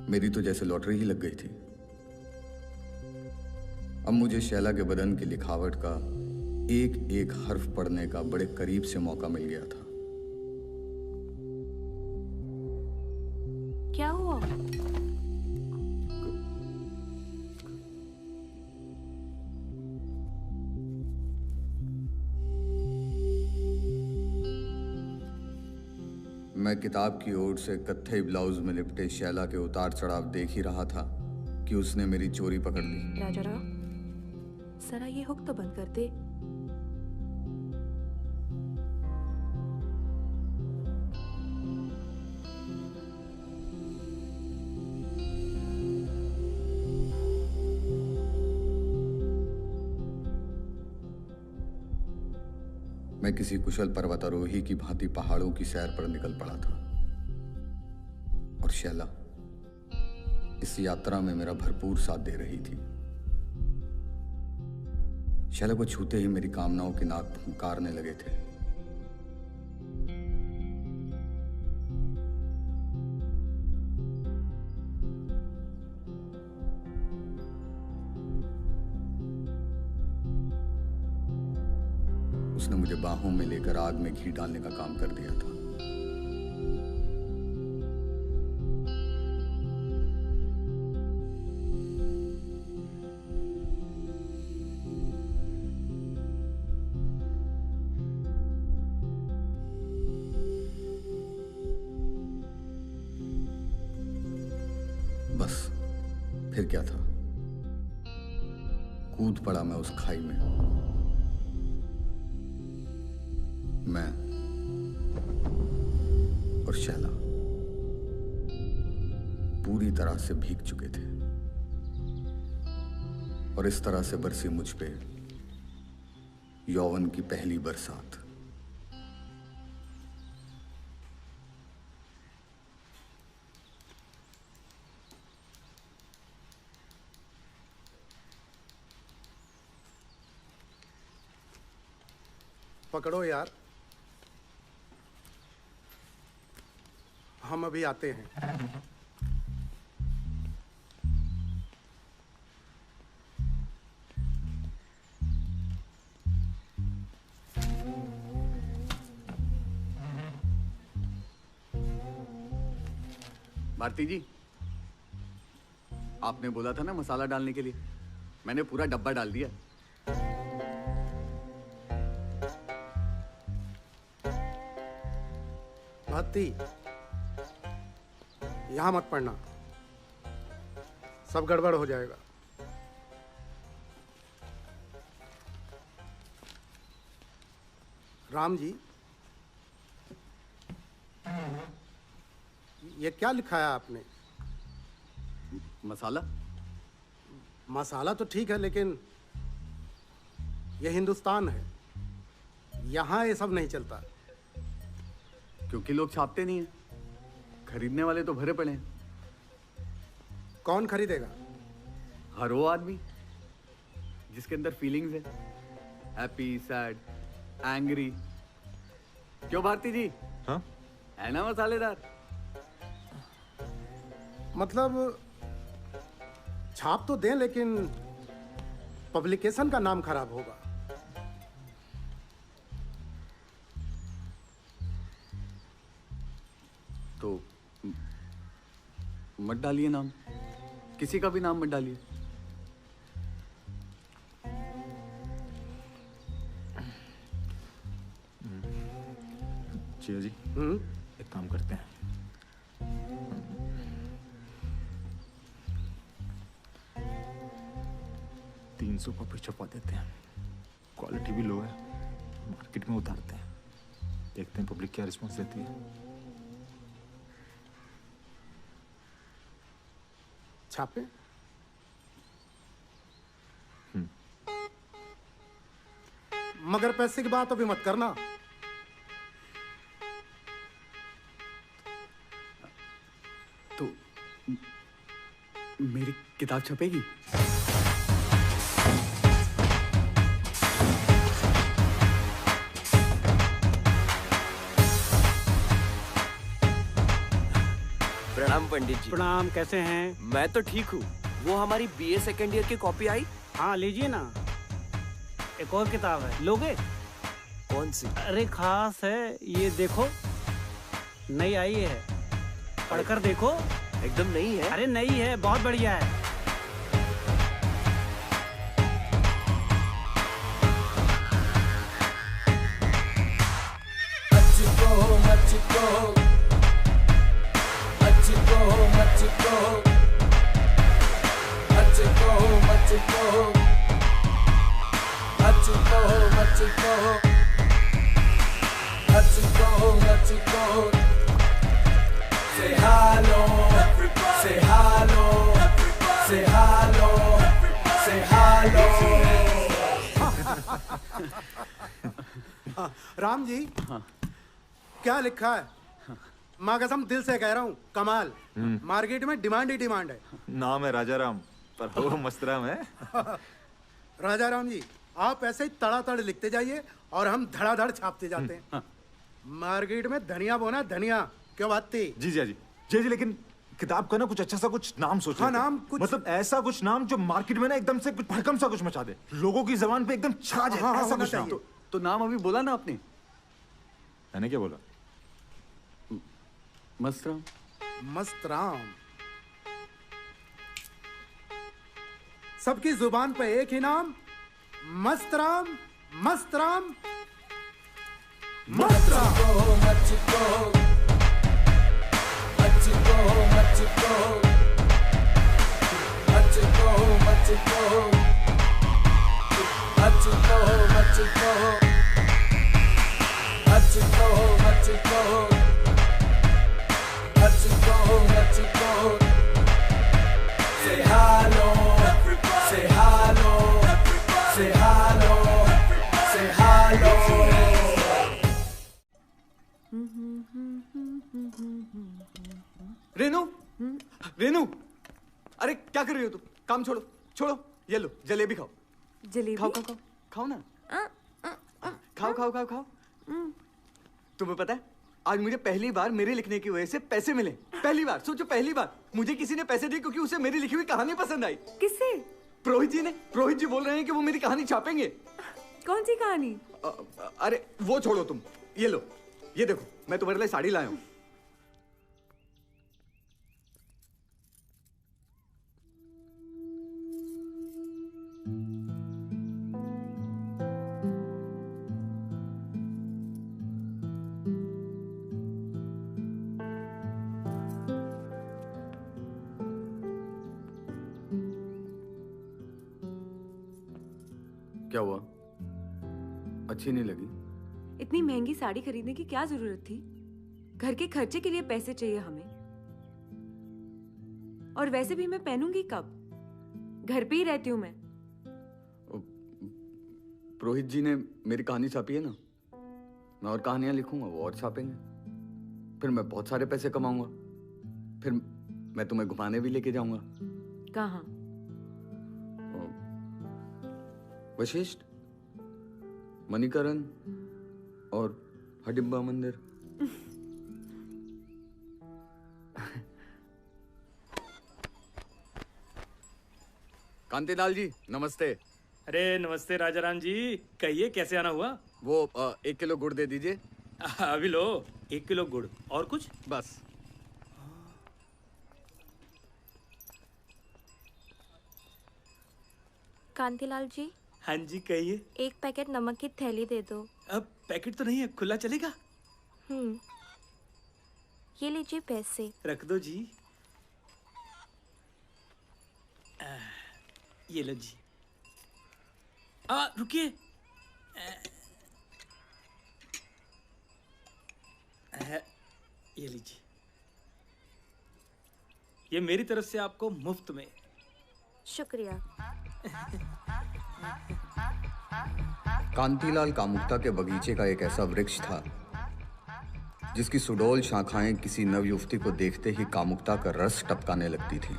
Speaker 7: मेरी तो जैसे लॉटरी ही लग गई थी। अब मुझे शैला के बदन की लिखावट का एक एक हर्फ पढ़ने का बड़े करीब से मौका मिल गया था।
Speaker 15: क्या हुआ?
Speaker 7: मैं किताब की ओर से कत्थई ब्लाउज में लिपटे शैला के उतार चढ़ाव देख ही रहा था कि उसने मेरी चोरी पकड़ ली।
Speaker 15: राजाराम, जरा ये हुक तो बंद कर दे।
Speaker 7: मैं किसी कुशल पर्वतारोही की भांति पहाड़ों की सैर पर निकल पड़ा था और शैला इस यात्रा में मेरा भरपूर साथ दे रही थी। शैला को छूते ही मेरी कामनाओं के नाक फुंकारने लगे थे। उसने मुझे बाहों में लेकर आग में घी डालने का काम कर दिया था। बस फिर क्या था, कूद पड़ा मैं उस खाई में। मैं और शैला पूरी तरह से भीग चुके थे और इस तरह से बरसी मुझ पे यौवन की पहली बरसात।
Speaker 10: पकड़ो यार, हम अभी आते हैं।
Speaker 1: भारती जी, आपने बोला था ना मसाला डालने के लिए, मैंने पूरा डब्बा डाल दिया।
Speaker 10: भारती, यहां मत पढ़ना, सब गड़बड़ हो जाएगा। राम जी, ये क्या लिखा है आपने?
Speaker 1: मसाला?
Speaker 10: मसाला तो ठीक है, लेकिन ये हिंदुस्तान है, यहां ये सब नहीं चलता।
Speaker 1: क्योंकि लोग छापते नहीं है, खरीदने वाले तो भरे पड़े हैं।
Speaker 10: कौन खरीदेगा?
Speaker 1: हर वो आदमी जिसके अंदर फीलिंग्स है, हैप्पी, सैड, एंग्री। क्यों भारती जी?
Speaker 13: हाँ?
Speaker 1: है ना मसालेदार?
Speaker 5: मतलब छाप तो दें, लेकिन पब्लिकेशन का नाम खराब होगा।
Speaker 1: तो मत डालिए नाम, किसी का भी नाम मत डालिए।
Speaker 13: जिया जी, एक काम करते हैं, $300 कॉपी छपवा देते हैं। क्वालिटी भी लो है, मार्केट में उतारते हैं, देखते हैं पब्लिक क्या रिस्पॉन्स देती है।
Speaker 5: छापे? मगर पैसे की बात अभी मत करना।
Speaker 1: तो मेरी किताब छपेगी?
Speaker 10: प्रणाम पंडित जी।
Speaker 2: प्रणाम, कैसे हैं?
Speaker 10: मैं तो ठीक हूँ। वो हमारी बीए सेकेंड ईयर की कॉपी आई?
Speaker 2: हाँ लीजिए ना, एक और किताब है, लोगे?
Speaker 10: कौन सी?
Speaker 2: अरे खास है, ये देखो, नई आई है, पढ़कर देखो।
Speaker 10: एकदम नई है?
Speaker 2: अरे नई है, बहुत बढ़िया है।
Speaker 16: Say hello, say hello, say hello, say hello.
Speaker 5: Ram ji, क्या लिखा है? माँ कसम दिल से कह रहा हूँ, कमाल। मार्केट में डिमांड ही डिमांड है।
Speaker 13: नाम है राजा राम, पर हो मस्त राम है।
Speaker 5: राजा राम जी, आप ऐसे ही तड़ातड़ लिखते जाइए और हम धड़ाधड़ छापते जाते हैं। मार्केट में धनिया बोना धनिया, क्यों बात थी?
Speaker 13: जी जी जी जी जी, लेकिन किताब का ना कुछ अच्छा सा कुछ नाम सोचो।
Speaker 5: हाँ, नाम कुछ
Speaker 13: मतलब ऐसा कुछ नाम जो मार्केट में ना एकदम से कुछ भड़कम सा कुछ मचा दे, लोगों की जबान पे एकदम छा जाए।
Speaker 5: हाँ,
Speaker 13: ऐसा कुछ नाम।
Speaker 1: तो नाम अभी बोला ना आपने?
Speaker 13: मैंने क्या बोला?
Speaker 1: मस्त राम।
Speaker 5: मस्त राम। सबकी जुबान पे एक ही नाम, मस्त राम, मस्त राम, मस्त Ram.
Speaker 16: Say hello, say hello, say hello, say hello.
Speaker 1: Renu, Renu, अरे क्या कर रही हो तुम? काम छोड़ो, छोड़ो, ये लो जलेबी खाओ।
Speaker 3: जलेबी?
Speaker 1: खाओ खाओ खाओ, खाओ ना। खाओ खाओ खाओ खाओ। तुम्हें पता है, आज मुझे पहली बार मेरे लिखने की वजह से पैसे मिले। पहली बार, सोचो पहली बार मुझे किसी ने पैसे दिए क्योंकि उसे मेरी लिखी हुई कहानी पसंद आई।
Speaker 3: किससे?
Speaker 1: पुरोहित जी ने। पुरोहित जी बोल रहे हैं कि वो मेरी कहानी छापेंगे।
Speaker 3: कौन सी कहानी?
Speaker 1: अरे वो छोड़ो तुम, ये लो, ये देखो, मैं तुम्हारे लिए साड़ी लाया हूँ। क्या हुआ? अच्छी नहीं लगी?
Speaker 3: इतनी महंगी साड़ी खरीदने की क्या जरूरत थी? घर के खर्चे के लिए पैसे चाहिए हमें। और वैसे भी मैं पहनूंगी कब? घर पे ही रहती हूँ मैं।
Speaker 1: पुरोहित जी ने मेरी कहानी छापी है ना, मैं और कहानियां लिखूंगा, वो और छापेंगे, फिर मैं बहुत सारे पैसे कमाऊंगा, फिर मैं तुम्हें घुमाने भी लेके जाऊंगा।
Speaker 3: कहाँ?
Speaker 1: वशिष्ठ, मणिकरण और हडिम्बा मंदिर।
Speaker 7: कांतिलाल जी नमस्ते।
Speaker 17: अरे नमस्ते राजाराम जी, कहिए कैसे आना हुआ?
Speaker 7: वो 1 किलो गुड़ दे दीजिए।
Speaker 17: अभी लो, 1 किलो गुड़। और कुछ?
Speaker 7: बस।
Speaker 15: कांतिलाल जी।
Speaker 17: हाँ जी कहिए।
Speaker 15: 1 पैकेट नमक की थैली दे दो।
Speaker 17: अब पैकेट तो नहीं है, खुला चलेगा?
Speaker 15: ये लीजिए पैसे।
Speaker 17: रख दो जी। ये लो जी। रुकिए। ये लीजिए, ये मेरी तरफ से आपको मुफ्त में।
Speaker 15: शुक्रिया।
Speaker 7: कांतिलाल कामुकता के बगीचे का एक ऐसा वृक्ष था जिसकी सुडौल शाखाएं किसी नवयुवती को देखते ही कामुकता का रस टपकाने लगती थी।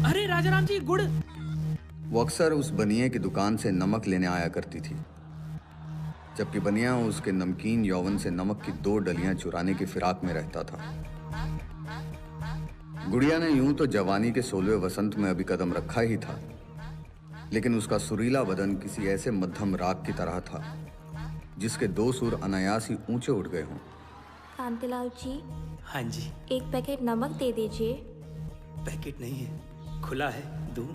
Speaker 17: अरे राजाराम जी गुड़।
Speaker 7: वो अक्सर उस बनिए की दुकान से नमक लेने आया करती थी, जबकि बनिया उसके नमकीन यौवन से नमक की 2 डलियां चुराने की फिराक में रहता था। गुड़िया ने यूं तो जवानी के 16वें वसंत में अभी कदम रखा ही था, लेकिन उसका सुरीला बदन किसी ऐसे मध्यम राग की तरह था जिसके 2 सुर अनायास ही ऊंचे उठ गए हों।
Speaker 15: कांतिलाल जी।
Speaker 17: हाँ जी।
Speaker 15: 1 पैकेट नमक दे दीजिए।
Speaker 17: पैकेट नहीं है, खुला है, दूं?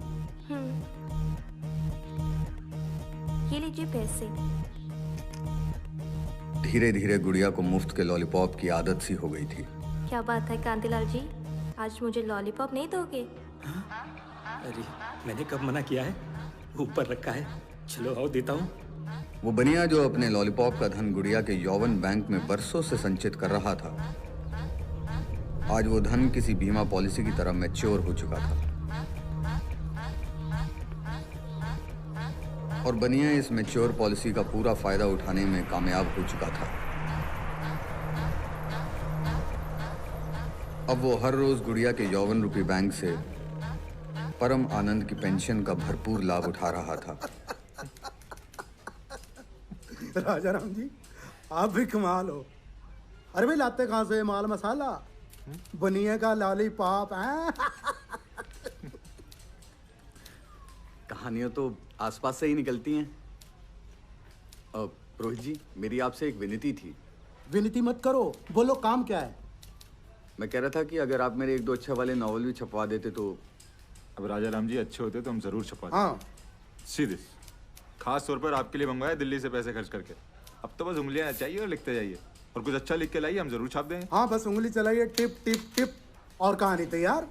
Speaker 15: ये लीजिए पैसे।
Speaker 7: धीरे धीरे गुड़िया को मुफ्त के लॉलीपॉप की आदत सी हो गई थी।
Speaker 15: क्या बात है कांतिलाल जी, आज मुझे लॉलीपॉप नहीं दोगे?
Speaker 17: अरे मैंने कब मना किया है, ऊपर रखा है। चलो आओ देता हूँ।
Speaker 7: वो बनिया जो अपने लॉलीपॉप का धन गुड़िया के यौवन बैंक में बरसों से संचित कर रहा था, आज वो धन किसी बीमा पॉलिसी की तरह मैच्योर हो चुका था और बनिया इस मैच्योर पॉलिसी का पूरा फायदा उठाने में कामयाब हो चुका था। अब वो हर रोज गुड़िया के यौवन रूपी बैंक से परम आनंद की पेंशन का भरपूर लाभ उठा रहा था।
Speaker 5: राजाराम जी आप भी कमाल हो। अरे भाई लाते कहाँ से माल मसाला? बनिए का लॉलीपॉप है।
Speaker 7: कहानियां तो आसपास से ही निकलती हैं। रोहित जी मेरी आपसे एक विनती थी।
Speaker 5: विनती मत करो, बोलो काम क्या है?
Speaker 7: मैं कह रहा था कि अगर आप मेरे 1-2 अच्छे वाले नॉवल भी छपवा देते तो।
Speaker 13: अब राजाराम जी अच्छे होते तो हम जरूर छपवाते।
Speaker 5: हाँ
Speaker 13: सीधे खास तौर पर आपके लिए मंगवाया दिल्ली से पैसे खर्च करके। अब तो बस उंगलियां चाहिए और लिखते जाइए, और कुछ अच्छा लिख के लाइए, हम जरूर छाप देंगे।
Speaker 5: हाँ बस उंगली चलाइए, टिप टिप टिप, और कहानी तैयार।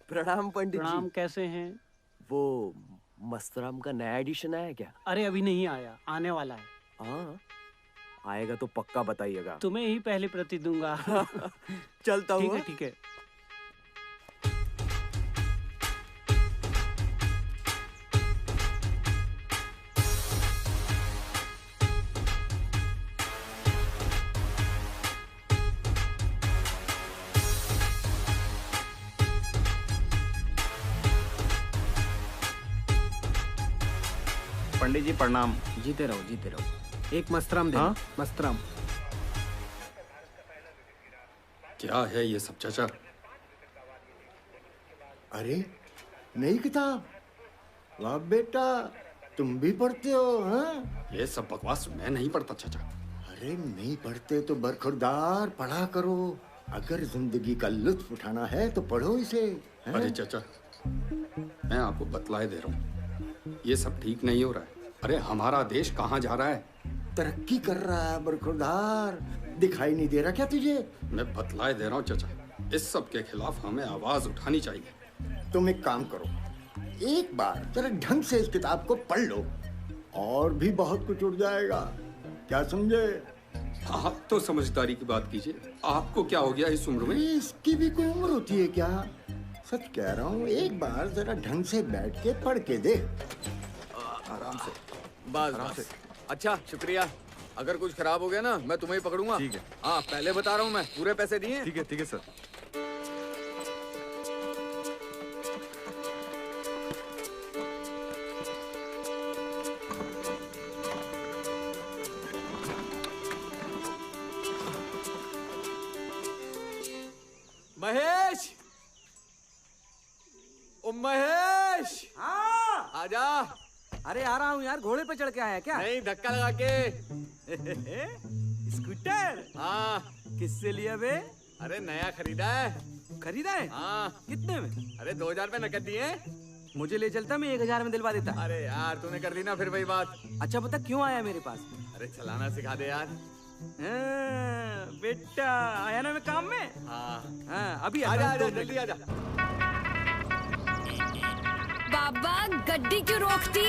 Speaker 10: प्रणाम पंडित जी।
Speaker 18: प्रणाम, कैसे हैं?
Speaker 10: वो मस्तराम का नया एडिशन आया क्या?
Speaker 18: अरे अभी नहीं आया, आने वाला है।
Speaker 10: हाँ आएगा तो पक्का बताइएगा।
Speaker 18: तुम्हें ही पहली प्रति दूंगा।
Speaker 10: चलता हूँ।
Speaker 18: ठीक है।
Speaker 10: पंडित जी प्रणाम।
Speaker 18: जीते रहो जीते रहो। एक मस्तराम दे।
Speaker 10: हाँ?
Speaker 18: मस्तराम।
Speaker 19: क्या है ये सब चाचा?
Speaker 8: अरे नई किताब? वाह बेटा, तुम भी पढ़ते हो? हाँ?
Speaker 19: ये सब बकवास मैं नहीं पढ़ता चाचा।
Speaker 8: अरे नहीं पढ़ते तो बरखुरदार पढ़ा करो। अगर जिंदगी का लुत्फ उठाना है तो पढ़ो इसे। है?
Speaker 19: अरे चाचा मैं आपको बतलाए दे रहा हूँ, ये सब ठीक नहीं हो रहा है। अरे हमारा देश कहाँ जा रहा है?
Speaker 8: तरक्की कर रहा है बरखुरदार, दिखाई नहीं दे रहा क्या तुझे?
Speaker 19: मैं बतलाए दे रहा हूँ चाचा, इस सब के खिलाफ हमें आवाज उठानी चाहिए।
Speaker 8: तुम एक काम करो, एक बार जरा ढंग से इस किताब को पढ़ लो, और भी बहुत कुछ उठ जाएगा। क्या समझे?
Speaker 19: आप तो समझदारी की बात कीजिए, आपको क्या हो गया इस उम्र में?
Speaker 8: इसकी भी कोई उम्र होती है क्या? सच कह रहा हूँ, एक बार जरा ढंग से बैठ के पढ़ के दे।
Speaker 7: आराम से, बस बस। अच्छा शुक्रिया। अगर कुछ खराब हो गया ना मैं तुम्हें ही पकड़ूंगा।
Speaker 13: ठीक है।
Speaker 7: हाँ पहले बता रहा हूँ मैं, पूरे पैसे दिए।
Speaker 13: ठीक है सर।
Speaker 1: महेश, ओ महेश।
Speaker 6: हाँ।
Speaker 1: आजा।
Speaker 6: अरे आ रहा हूँ यार, घोड़े पे चढ़ के आया क्या?
Speaker 1: नहीं, धक्का लगा के।
Speaker 6: स्कूटर?
Speaker 1: हाँ।
Speaker 6: किससे लिया बे?
Speaker 1: अरे नया खरीदा है।
Speaker 6: खरीदा है?
Speaker 1: हाँ।
Speaker 6: कितने में?
Speaker 1: अरे 2000 रुपए नकद दिए।
Speaker 6: मुझे ले चलता, मैं 1000 में दिलवा देता।
Speaker 1: अरे यार तूने कर दी ना फिर वही बात।
Speaker 6: अच्छा बता क्यों आया मेरे पास?
Speaker 1: अरे चलाना सिखा दे यार।
Speaker 6: बेटा आया ना मैं काम में।
Speaker 1: हाँ
Speaker 6: अभी
Speaker 1: आजा आजा जल्दी आजा।
Speaker 20: बाबा गड्डी क्यों रोकती?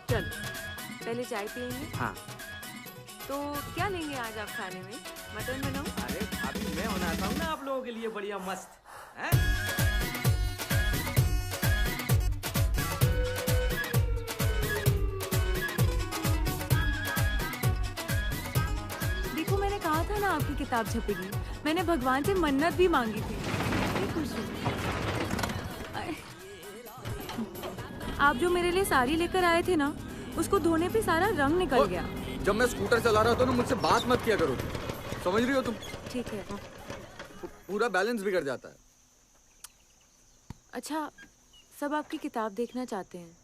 Speaker 3: चल पहले चाय पियेंगे।
Speaker 6: हाँ।
Speaker 3: तो क्या लेंगे आज आप खाने में? मटन बनाऊं?
Speaker 6: अरे अभी मैं बनाता हूँ ना आप लोगों के लिए बढ़िया मस्त है?
Speaker 3: देखो मैंने कहा था ना आपकी किताब छपेगी। मैंने भगवान से मन्नत भी मांगी थी। इतनी खुशी। आप जो मेरे लिए साड़ी लेकर आए थे ना, उसको धोने पे सारा रंग निकल गया।
Speaker 7: जब मैं स्कूटर चला रहा था ना मुझसे बात मत किया करो, समझ रही हो तुम?
Speaker 3: ठीक है।
Speaker 7: पूरा बैलेंस बिगड़ जाता है।
Speaker 3: अच्छा सब आपकी किताब देखना चाहते हैं,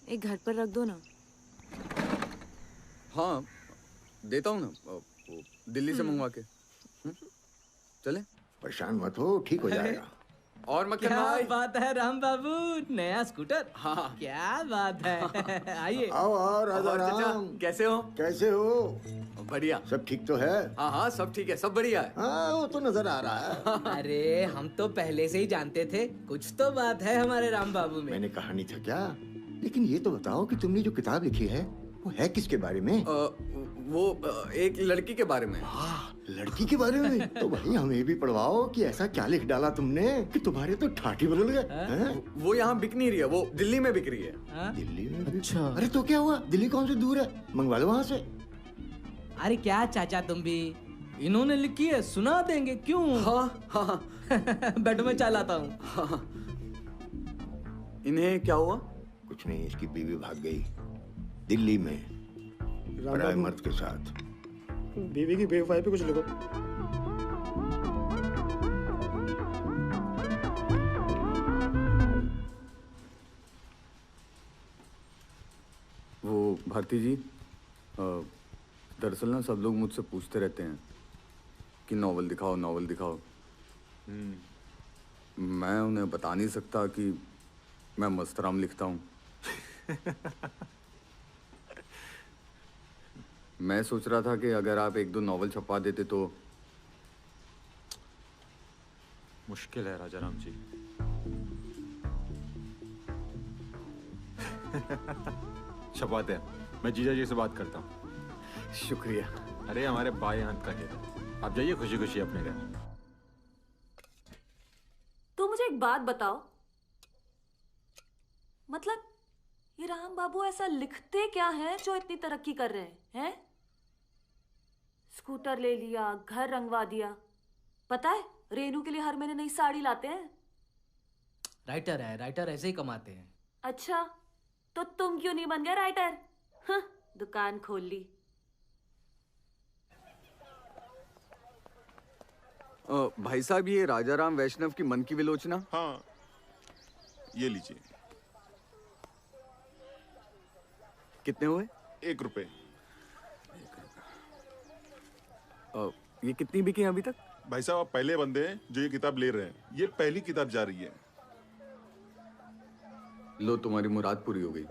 Speaker 3: एक घर पर रख दो ना।
Speaker 7: हाँ देता हूँ ना, दिल्ली से मंगवा के। चले?
Speaker 8: परेशान मत हो, ठीक हो जाएगा।
Speaker 7: और मक्खन
Speaker 6: क्या
Speaker 7: भाई।
Speaker 6: बात है राम बाबू, नया स्कूटर?
Speaker 7: हाँ
Speaker 6: क्या बात है। आइए।
Speaker 8: आओ राजा
Speaker 1: और चाचा,
Speaker 8: राम।
Speaker 1: कैसे हो?
Speaker 8: कैसे हो?
Speaker 1: बढ़िया।
Speaker 8: सब ठीक तो है?
Speaker 7: हाँ हाँ सब ठीक है, सब बढ़िया है।
Speaker 8: हाँ वो तो नजर आ रहा है।
Speaker 6: अरे हम तो पहले से ही जानते थे, कुछ तो बात है हमारे राम बाबू में।
Speaker 8: मैंने कहा नहीं था क्या? लेकिन ये तो बताओ कि तुमने जो किताब लिखी है वो है किसके बारे में?
Speaker 7: वो एक लड़की के बारे में।
Speaker 8: लड़की के बारे में? तो भाई हमें भी पढ़वाओ कि ऐसा क्या लिख डाला तुमने कि तुम्हारे तो ठाठी बदल गए।
Speaker 7: वो यहाँ बिक नहीं रही है, वो दिल्ली में बिक रही है।
Speaker 8: दिल्ली में? अच्छा। अरे तो क्या हुआ, दिल्ली कौन सी दूर है, मंगवा लो वहाँ से।
Speaker 6: अरे क्या चाचा तुम भी, इन्होंने लिखी है सुना देंगे क्यों?
Speaker 7: हाँ हाँ।
Speaker 6: बैठो मैं चाय लाता हूँ।
Speaker 7: हाँ। इन्हें क्या हुआ?
Speaker 8: कुछ नहीं, इसकी बीवी भाग गई दिल्ली में पराए मर्द के साथ।
Speaker 10: बीवी की बेवफाई पे कुछ लिखो।
Speaker 7: वो भारती जी, दरअसल ना सब लोग मुझसे पूछते रहते हैं कि नॉवल दिखाओ नॉवल दिखाओ। मैं उन्हें बता नहीं सकता कि मैं मस्तराम लिखता हूँ। मैं सोच रहा था कि अगर आप एक दो नॉवल छपवा देते तो।
Speaker 13: मुश्किल है राजा राम जी। छपवाते हैं, मैं जीजा जी से बात करता हूँ।
Speaker 7: शुक्रिया।
Speaker 13: अरे हमारे बाएं हाथ का खेल, आप जाइए खुशी खुशी अपने घर।
Speaker 21: तो मुझे एक बात बताओ, मतलब ये राम बाबू ऐसा लिखते क्या है जो इतनी तरक्की कर रहे हैं? स्कूटर ले लिया, घर रंगवा दिया, पता है रेनू के लिए हर महीने नई साड़ी लाते हैं।
Speaker 6: राइटर है, राइटर ऐसे ही कमाते हैं।
Speaker 21: अच्छा तो तुम क्यों नहीं बन गए राइटर? हाँ, दुकान खोल ली।
Speaker 7: भाई साहब ये राजाराम वैष्णव की मन की विलोचना।
Speaker 12: हाँ ये लीजिए।
Speaker 7: कितने हुए?
Speaker 12: 1 रुपए।
Speaker 7: ये कितनी बिकी अभी तक?
Speaker 12: भाई साहब आप पहले बंदे हैं जो ये किताब ले रहे हैं, ये पहली किताब जा रही है।
Speaker 7: लो तुम्हारी मुराद पूरी हो गई।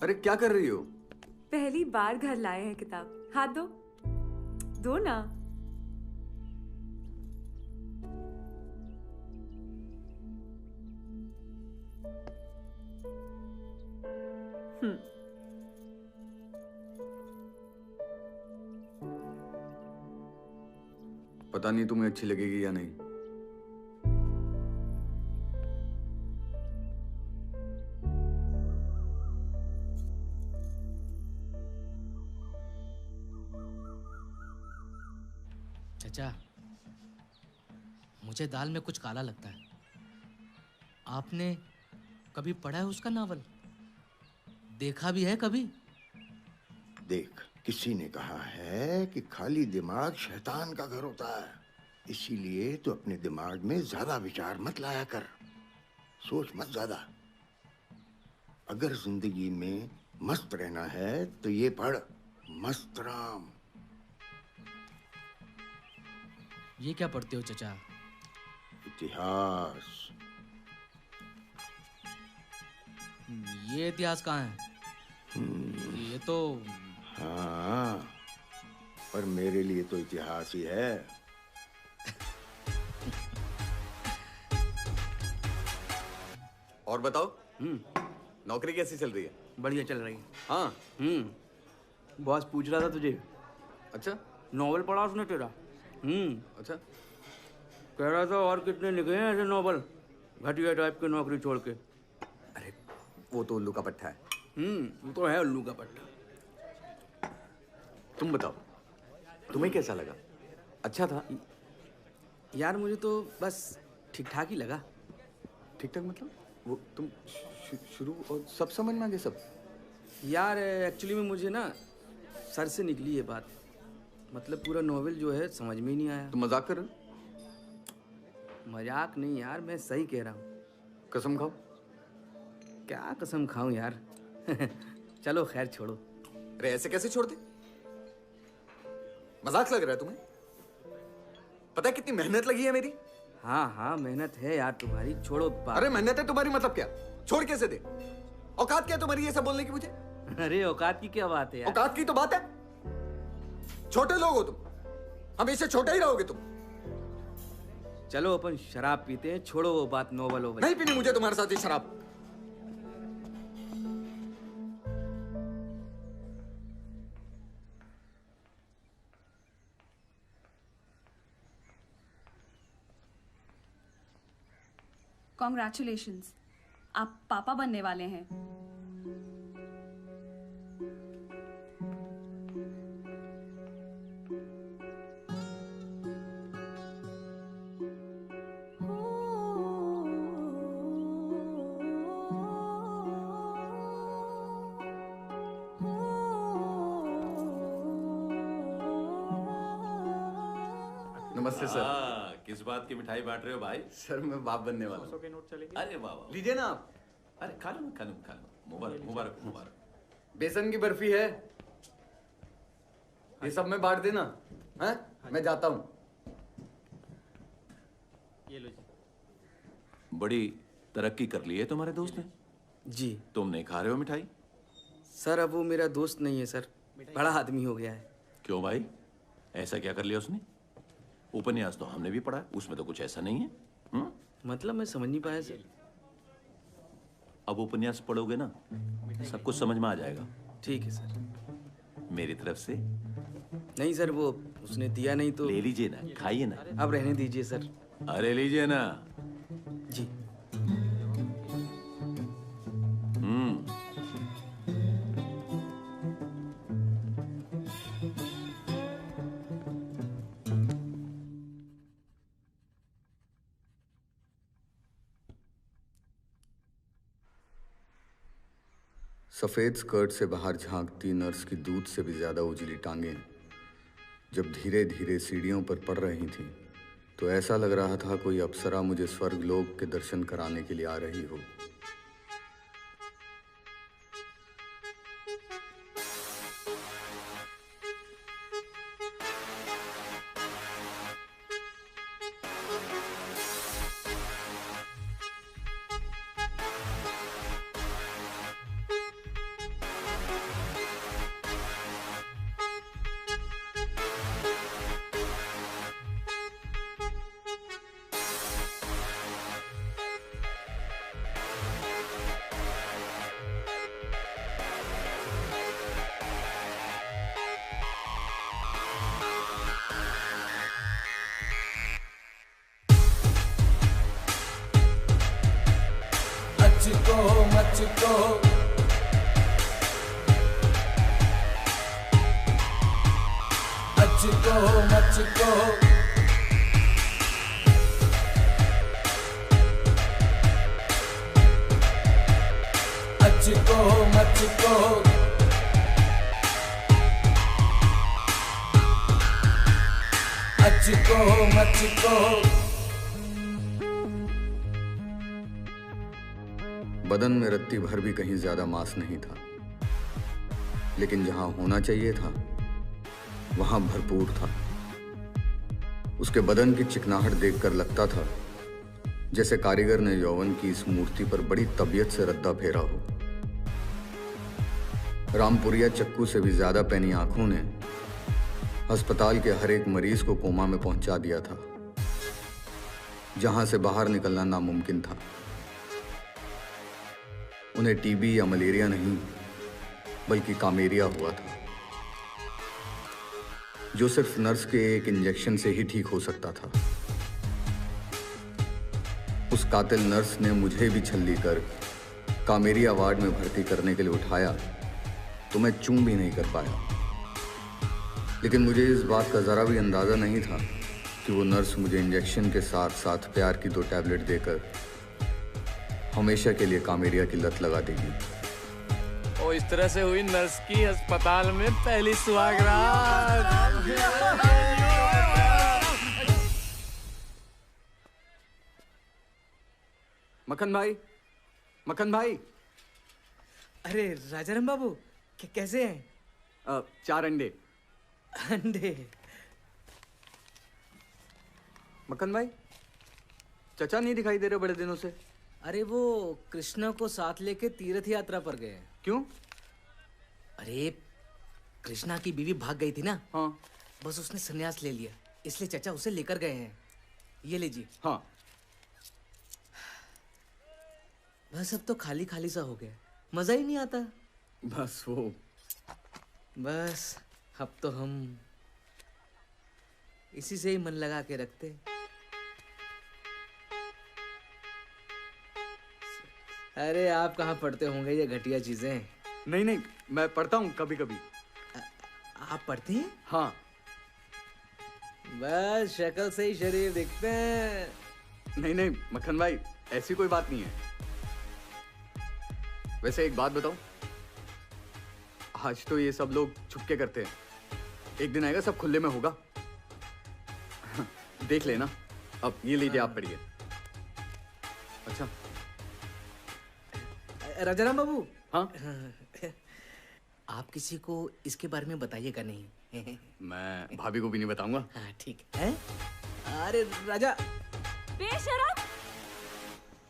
Speaker 7: अरे क्या कर रही हो?
Speaker 3: पहली बार घर लाए हैं किताब, हाथ दो। दो ना।
Speaker 7: पता नहीं तुम्हें अच्छी लगेगी या नहीं।
Speaker 4: चाचा, मुझे दाल में कुछ काला लगता है। आपने कभी पढ़ा है उसका नावल? देखा भी है कभी?
Speaker 8: देख, किसी ने कहा है कि खाली दिमाग शैतान का घर होता है, इसीलिए तो अपने दिमाग में ज्यादा विचार मत लाया कर, सोच मत ज्यादा। अगर जिंदगी में मस्त रहना है तो ये पढ़, मस्त राम।
Speaker 4: ये क्या पढ़ते हो चाचा?
Speaker 8: इतिहास।
Speaker 4: ये इतिहास कहाँ है? ये तो
Speaker 8: हाँ, पर मेरे लिए तो इतिहास ही है।
Speaker 7: और बताओ, नौकरी कैसी चल रही है?
Speaker 6: बढ़िया चल रही है।
Speaker 7: हाँ।
Speaker 6: बॉस पूछ रहा था तुझे।
Speaker 7: अच्छा?
Speaker 6: नॉवल पढ़ा उसने तेरा?
Speaker 7: अच्छा।
Speaker 6: कह रहा था और कितने लिखे हैं ऐसे नॉवल, घटिया टाइप की नौकरी छोड़ के।
Speaker 7: अरे वो तो उल्लू का पट्टा है।
Speaker 6: वो तो है उल्लू का पट्टा।
Speaker 7: तुम बताओ, तुम्हें कैसा लगा? अच्छा था?
Speaker 6: यार मुझे तो बस ठीक ठाक ही लगा।
Speaker 7: ठीक ठाक मतलब? वो तुम शुरू और सब समझ में आ गए सब?
Speaker 6: यार एक्चुअली में मुझे ना सर से निकली ये बात, मतलब पूरा नॉवेल जो है समझ में ही नहीं आया।
Speaker 7: तुम मजाक कर रहे हो?
Speaker 6: मजाक नहीं यार, मैं सही कह रहा हूँ।
Speaker 7: कसम खाओ।
Speaker 6: क्या कसम खाऊं यार। चलो खैर छोड़ो।
Speaker 7: अरे ऐसे कैसे छोड़ दे? मजाक लग रहा है तुम्हें? पता है कितनी मेहनत लगी है मेरी?
Speaker 6: हाँ मेहनत है यार तुम्हारी, छोड़ो बात।
Speaker 7: अरे मेहनत है तुम्हारी मतलब क्या? छोड़ कैसे दे? औकात क्या है तुम्हारी ये सब बोलने की मुझे?
Speaker 6: अरे औकात की क्या बात है यार?
Speaker 7: औकात की तो बात है। छोटे लोग हो तुम, हमेशा छोटे ही रहोगे तुम।
Speaker 6: चलो अपन शराब पीते हैं, छोड़ो वो बात नोवेल ओवेल।
Speaker 7: नहीं पीनी मुझे तुम्हारे साथ ही शराब।
Speaker 22: कॉन्ग्रेचुलेशंस, आप पापा बनने वाले हैं।
Speaker 7: नमस्ते सर।
Speaker 11: किस बात की मिठाई बांट रहे हो भाई?
Speaker 7: सर मैं बाप बनने वाला हूँ।
Speaker 11: अरे वाह वाह,
Speaker 7: लीजिए ना आप।
Speaker 11: अरे खा लो खा लो खा लो, मुबारक मुबारक मुबारक।
Speaker 7: बेसन की बर्फी है, ये सब में बांट देना। हैं? मैं जाता हूँ।
Speaker 2: ये लो जी।
Speaker 11: बड़ी तरक्की कर ली है तुम्हारे दोस्त ने।
Speaker 6: जी।
Speaker 11: तुम नहीं खा रहे हो मिठाई?
Speaker 6: सर अब वो मेरा दोस्त नहीं है सर, बड़ा आदमी हो गया है।
Speaker 11: क्यों भाई, ऐसा क्या कर लिया उसने? उपन्यास तो हमने भी पढ़ा है, उसमें तो कुछ ऐसा नहीं है।
Speaker 6: मतलब मैं समझ नहीं पाया सर।
Speaker 11: अब उपन्यास पढ़ोगे ना, सब कुछ समझ में आ जाएगा।
Speaker 6: ठीक है सर।
Speaker 11: मेरी तरफ से।
Speaker 6: नहीं सर, वो उसने दिया नहीं तो।
Speaker 11: ले लीजिए ना, खाइए ना।
Speaker 6: अब रहने दीजिए सर।
Speaker 11: अरे लीजिए ना।
Speaker 6: जी।
Speaker 7: सफेद स्कर्ट से बाहर झांकती नर्स की दूध से भी ज्यादा उजली टांगें जब धीरे धीरे सीढ़ियों पर पड़ रही थीं, तो ऐसा लग रहा था कोई अप्सरा मुझे स्वर्गलोक के दर्शन कराने के लिए आ रही हो।
Speaker 16: मचको मचको मचको मचको मचको मचको मचको
Speaker 7: बदन में रत्ती भर भी कहीं ज्यादा मांस नहीं था, लेकिन जहां होना चाहिए था वहां भरपूर था। उसके बदन की चिकनाहट देखकर लगता था जैसे कारीगर ने यौवन की इस मूर्ति पर बड़ी तबीयत से रद्दा फेरा हो। रामपुरिया चक्कू से भी ज्यादा पैनी आंखों ने अस्पताल के हर एक मरीज को कोमा में पहुंचा दिया था, जहां से बाहर निकलना नामुमकिन था। उन्हें टीबी या मलेरिया नहीं बल्कि कामेरिया हुआ था, जो सिर्फ नर्स के एक इंजेक्शन से ही ठीक हो सकता था। उस कातिल नर्स ने मुझे भी छल्ली कर कामेरिया वार्ड में भर्ती करने के लिए उठाया तो मैं चूं भी नहीं कर पाया। लेकिन मुझे इस बात का जरा भी अंदाजा नहीं था कि वो नर्स मुझे इंजेक्शन के साथ साथ प्यार की 2 टैबलेट देकर हमेशा के लिए कामेरिया की लत लगा देगी।
Speaker 9: और इस तरह से हुई नर्स की अस्पताल में पहली सुहागरात।
Speaker 1: मक्खन भाई, मक्खन भाई।
Speaker 4: अरे राजाराम बाबू, कैसे हैं?
Speaker 1: 4 अंडे।
Speaker 4: अंडे?
Speaker 1: मक्खन भाई, चचा नहीं दिखाई दे रहे बड़े दिनों से।
Speaker 4: अरे वो कृष्णा को साथ लेके तीर्थ यात्रा पर गए।
Speaker 1: क्यों?
Speaker 4: अरे कृष्णा की बीवी भाग गई थी ना।
Speaker 1: हाँ।
Speaker 4: बस उसने संन्यास ले लिया, इसलिए चचा उसे लेकर गए हैं। ये लीजिए।
Speaker 1: हाँ।
Speaker 4: बस अब तो खाली खाली सा हो गया, मजा ही नहीं आता। बस अब तो हम इसी से ही मन लगा के रखते। अरे आप कहाँ पढ़ते होंगे ये घटिया चीजें?
Speaker 1: नहीं, मैं पढ़ता हूँ कभी कभी।
Speaker 4: आप पढ़ते हैं?
Speaker 1: हाँ।
Speaker 4: बस शक्ल से ही शरीर दिखते हैं।
Speaker 1: नहीं मक्खन भाई, ऐसी कोई बात नहीं है। वैसे एक बात बताऊं, आज तो ये सब लोग छुपके करते हैं, एक दिन आएगा सब खुले में होगा। देख लेना। अब ये लीजिए, आप पढ़िए। अच्छा
Speaker 4: राजाराम बाबू।
Speaker 1: हाँ।
Speaker 4: आप किसी को इसके बारे में बताइएगा नहीं।
Speaker 1: मैं भाभी को भी नहीं बताऊंगा।
Speaker 4: हाँ ठीक है। अरे राजा।
Speaker 21: बेशरम,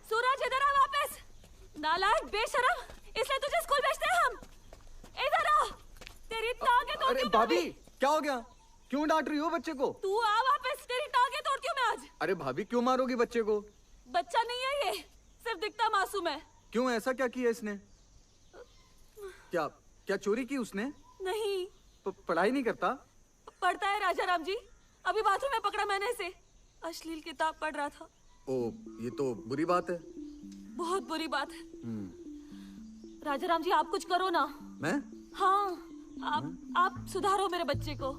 Speaker 21: सूरज इधर आ वापस। नालायक बेशरम, इसलिए तुझे स्कूल भेजते हैं हम। इधर आ, तेरी टांगे तोड़।
Speaker 1: अरे भाभी, क्या हो गया? क्यों डांट रही हो बच्चे को?
Speaker 21: तू आ वापस, तेरी टांगे तोड़ती हूँ मैं आज।
Speaker 1: अरे भाभी, क्यों मारोगी बच्चे को?
Speaker 21: बच्चा नहीं है ये, सिर्फ दिखता मासूम है।
Speaker 1: क्यों, ऐसा क्या किया इसने? क्या चोरी की उसने?
Speaker 21: नहीं।
Speaker 1: पढ़ाई नहीं करता?
Speaker 21: पढ़ता है राजाराम जी, अभी बाथरूम में पकड़ा मैंने इसे, अश्लील किताब पढ़ रहा था।
Speaker 1: ओ, ये तो बुरी बात है।
Speaker 21: बहुत बुरी बात है। राजाराम जी आप कुछ करो ना।
Speaker 1: मैं?
Speaker 21: हाँ, आप सुधारो मेरे बच्चे को।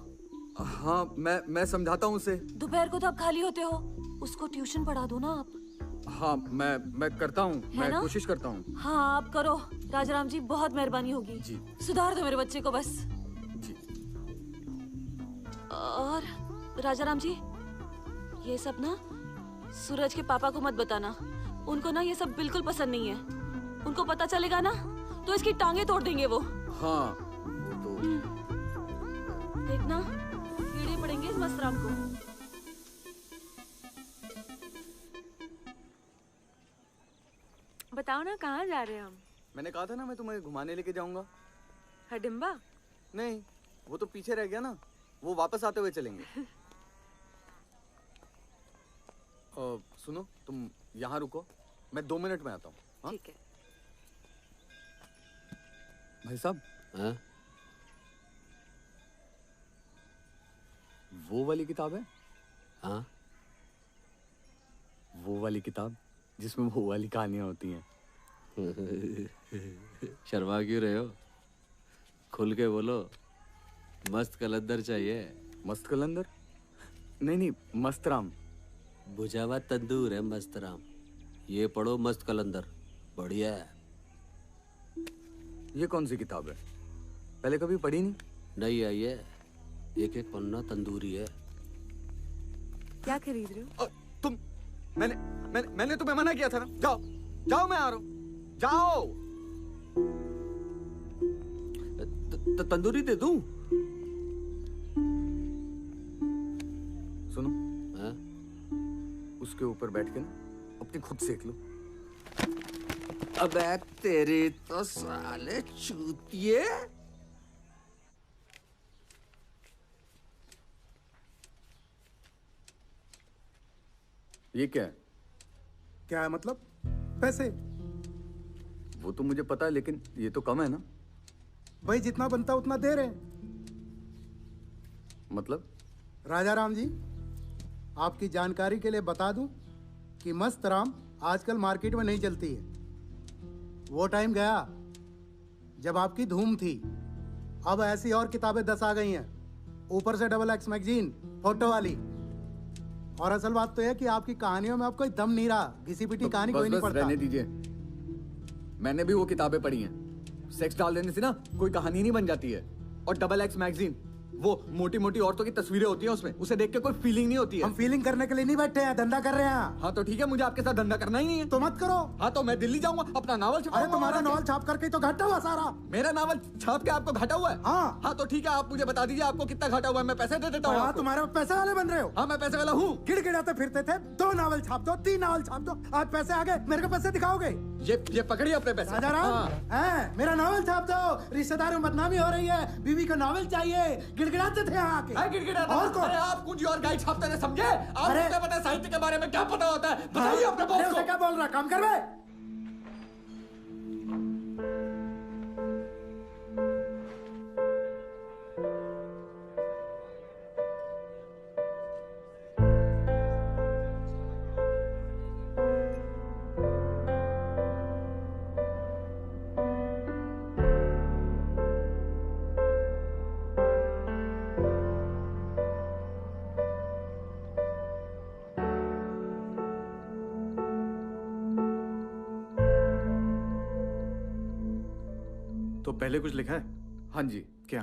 Speaker 1: हाँ, मैं समझाता हूँ उसे।
Speaker 21: दोपहर को तो आप खाली होते हो, उसको ट्यूशन पढ़ा दो ना आप।
Speaker 1: हाँ, मैं करता हूँ, मैं कोशिश करता हूँ।
Speaker 21: हाँ आप करो राजाराम जी, बहुत मेहरबानी होगी
Speaker 1: जी।
Speaker 21: सुधार दो मेरे बच्चे को बस
Speaker 1: जी।
Speaker 21: और राजाराम जी, ये सब ना सूरज के पापा को मत बताना, उनको ना ये सब बिल्कुल पसंद नहीं है। उनको पता चलेगा ना तो इसकी टांगे तोड़ देंगे वो।
Speaker 1: हाँ वो तो।
Speaker 21: देखना कीड़े पड़ेंगे इस मस्तराम को।
Speaker 3: बताओ ना कहाँ जा रहे हैं हम?
Speaker 1: मैंने कहा था ना मैं तुम्हें घुमाने लेके जाऊंगा।
Speaker 3: हडिम्बा?
Speaker 1: नहीं, वो तो पीछे रह गया ना, वो वापस आते हुए चलेंगे। सुनो, तुम यहाँ रुको, मैं 2 मिनट में आता हूँ।
Speaker 3: ठीक है।
Speaker 1: भाई साहब।
Speaker 14: हाँ?
Speaker 1: वो वाली किताब है?
Speaker 14: हाँ?
Speaker 1: वो वाली किताब जिसमें वो वाली कहानियां होती हैं।
Speaker 14: शर्मा क्यों रहे हो? खुल के बोलो। मस्त कलंदर चाहिए।
Speaker 7: मस्त कलंदर? नहीं नहीं, मस्तराम।
Speaker 14: बुझा हुआ तंदूर है मस्तराम। ये पढ़ो मस्त कलंदर, बढ़िया है।
Speaker 7: ये कौन सी किताब है? पहले कभी पढ़ी नहीं।
Speaker 14: नहीं आई है, एक एक पन्ना तंदूरी है।
Speaker 3: क्या खरीद रहे हो?
Speaker 1: तुम मैंने तुम्हें मना किया था ना। जाओ जाओ, मैं आ रहा हूँ। जाओ।
Speaker 14: तंदूरी दे दूं?
Speaker 7: सुनो, उसके ऊपर बैठ के ना अपनी खुद सेक लो।
Speaker 14: अबे तेरी तो साले चूतिए।
Speaker 7: ये क्या है?
Speaker 5: क्या है मतलब? पैसे।
Speaker 7: वो तो मुझे पता है, लेकिन ये तो कम है ना।
Speaker 5: भाई जितना बनता उतना दे रहे हैं।
Speaker 7: मतलब?
Speaker 5: राजा राम जी, आपकी जानकारी के लिए बता दूं कि मस्त राम आजकल मार्केट में नहीं चलती है। वो टाइम गया जब आपकी धूम थी। अब ऐसी और किताबें 10 आ गई हैं, ऊपर से XX मैगजीन फोटो वाली। और असल बात तो यह कि आपकी कहानियों में अब कोई दम नहीं रहा। घिसी पिटी कहानी कोई नहीं पढ़ता।
Speaker 7: रहने दीजिए, मैंने भी वो किताबें पढ़ी हैं। सेक्स डाल देने से ना कोई कहानी नहीं बन जाती है। और XX मैगजीन, वो मोटी मोटी औरतों की तस्वीरें होती हैं उसमें, उसे देख के कोई फीलिंग नहीं होती है।
Speaker 5: हम फीलिंग करने के लिए नहीं बैठे हैं, धंधा कर रहे हैं।
Speaker 7: हाँ तो ठीक है, मुझे आपके साथ धंधा करना ही नहीं है।
Speaker 5: तो मत करो।
Speaker 7: हाँ तो मैं दिल्ली जाऊंगा, अपना नावल छापूंगा।
Speaker 5: अरे तुम्हारा नावल छाप करके तो घाटा हुआ सारा।
Speaker 7: मेरा नावल छाप के आपको घाटा हुआ है?
Speaker 5: हाँ।
Speaker 7: हाँ तो ठीक है, आप मुझे बता दीजिए आपको कितना घाटा हुआ है, मैं पैसे दे देता हूँ।
Speaker 5: हाँ, तुम्हारे पैसे वाले बन रहे हो।
Speaker 7: हाँ मैं पैसे वाला हूँ।
Speaker 5: गिड़गिड़ाते फिरते थे, 2 नावल छाप दो, 3 नावल छाप दो, आज पैसे आ गए, मेरे को पैसे दिखाओगे?
Speaker 7: ये पकड़िए अपने पैसे।
Speaker 5: राजा राम, मेरा नावल छाप दो। रिश्तेदारों में बदनामी हो रही है, बीवी को नावल चाहिए। गिड़गिड़ाते थे यहाँ आके।
Speaker 7: और कौन? अरे आप कुछ और गाइड छापते थे, समझे? आपको पता है साहित्य के बारे में क्या पता होता है? बताइए अपने बॉस को।
Speaker 5: क्या बोल रहा, काम कर बे।
Speaker 1: तो पहले कुछ लिखा है?
Speaker 7: हाँ जी।
Speaker 1: क्या?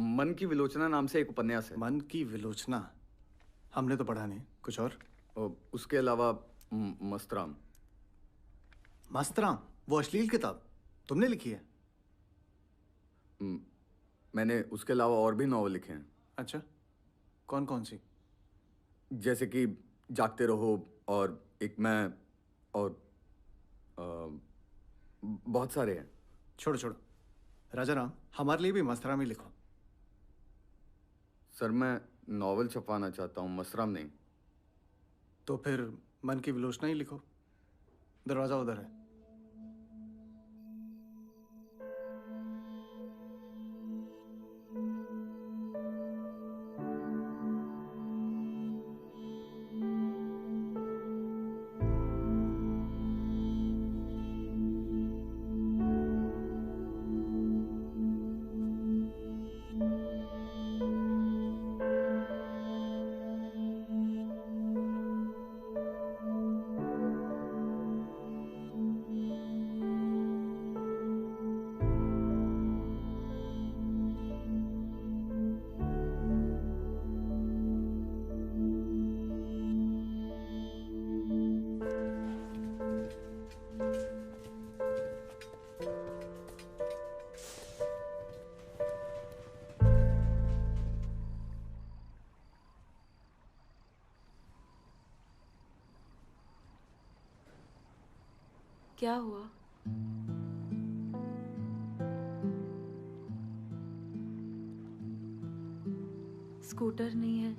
Speaker 7: मन की विलोचना नाम से एक उपन्यास है।
Speaker 1: मन की विलोचना? हमने तो पढ़ा नहीं। कुछ और?
Speaker 7: उसके अलावा मस्तराम।
Speaker 1: मस्तराम? वो अश्लील किताब तुमने लिखी है?
Speaker 7: मैंने उसके अलावा और भी नॉवल लिखे हैं।
Speaker 1: अच्छा, कौन कौन सी?
Speaker 7: जैसे कि जागते रहो, और एक मैं, और बहुत सारे हैं।
Speaker 1: छोड़ो छोड़ो राजा राम, हमारे लिए भी मस्तराम ही लिखो।
Speaker 7: सर मैं नॉवल छपवाना चाहता हूँ, मस्तराम नहीं।
Speaker 1: तो फिर मन की विलोचना ही लिखो। दरवाजा उधर है।
Speaker 3: क्या हुआ? स्कूटर नहीं है?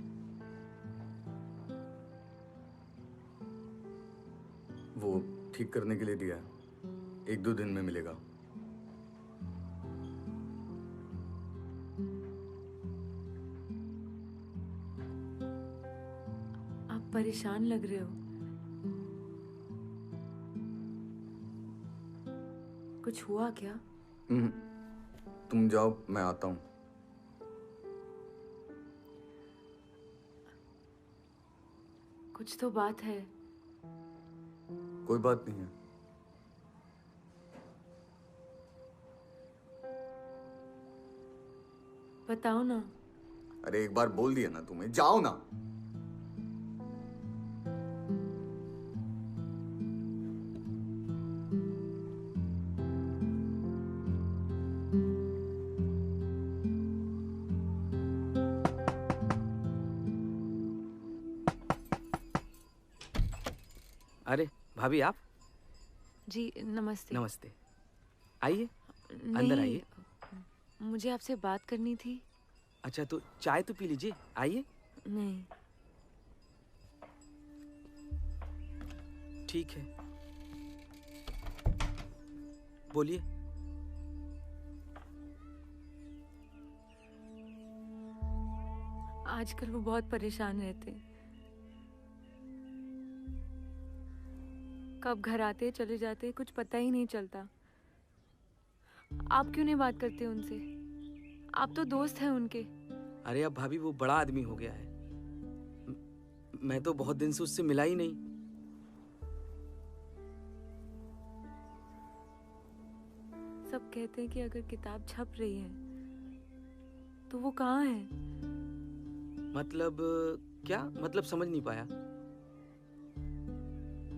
Speaker 7: वो ठीक करने के लिए दिया है, 1-2 दिन में मिलेगा।
Speaker 3: आप परेशान लग रहे हो। कुछ हुआ क्या?
Speaker 7: तुम जाओ, मैं आता हूँ।
Speaker 3: कुछ तो बात है।
Speaker 7: कोई बात नहीं है।
Speaker 3: बताओ ना।
Speaker 7: अरे एक बार बोल दिया ना तुम्हें, जाओ ना।
Speaker 6: अरे भाभी आप?
Speaker 3: जी नमस्ते।
Speaker 6: नमस्ते, आइए अंदर आइए।
Speaker 3: मुझे आपसे बात करनी थी।
Speaker 6: अच्छा तो चाय तो पी लीजिए, आइए।
Speaker 3: नहीं।
Speaker 6: ठीक है, बोलिए।
Speaker 3: आजकल वो बहुत परेशान रहते हैं। कब घर आते चले जाते कुछ पता ही नहीं चलता। आप क्यों नहीं बात करते उनसे? आप तो दोस्त हैं उनके।
Speaker 6: अरे अब भाभी वो बड़ा आदमी हो गया है, मैं तो बहुत दिन से उससे मिला ही नहीं।
Speaker 3: सब कहते हैं कि अगर किताब छप रही है तो वो कहाँ है?
Speaker 6: मतलब क्या मतलब, समझ नहीं पाया।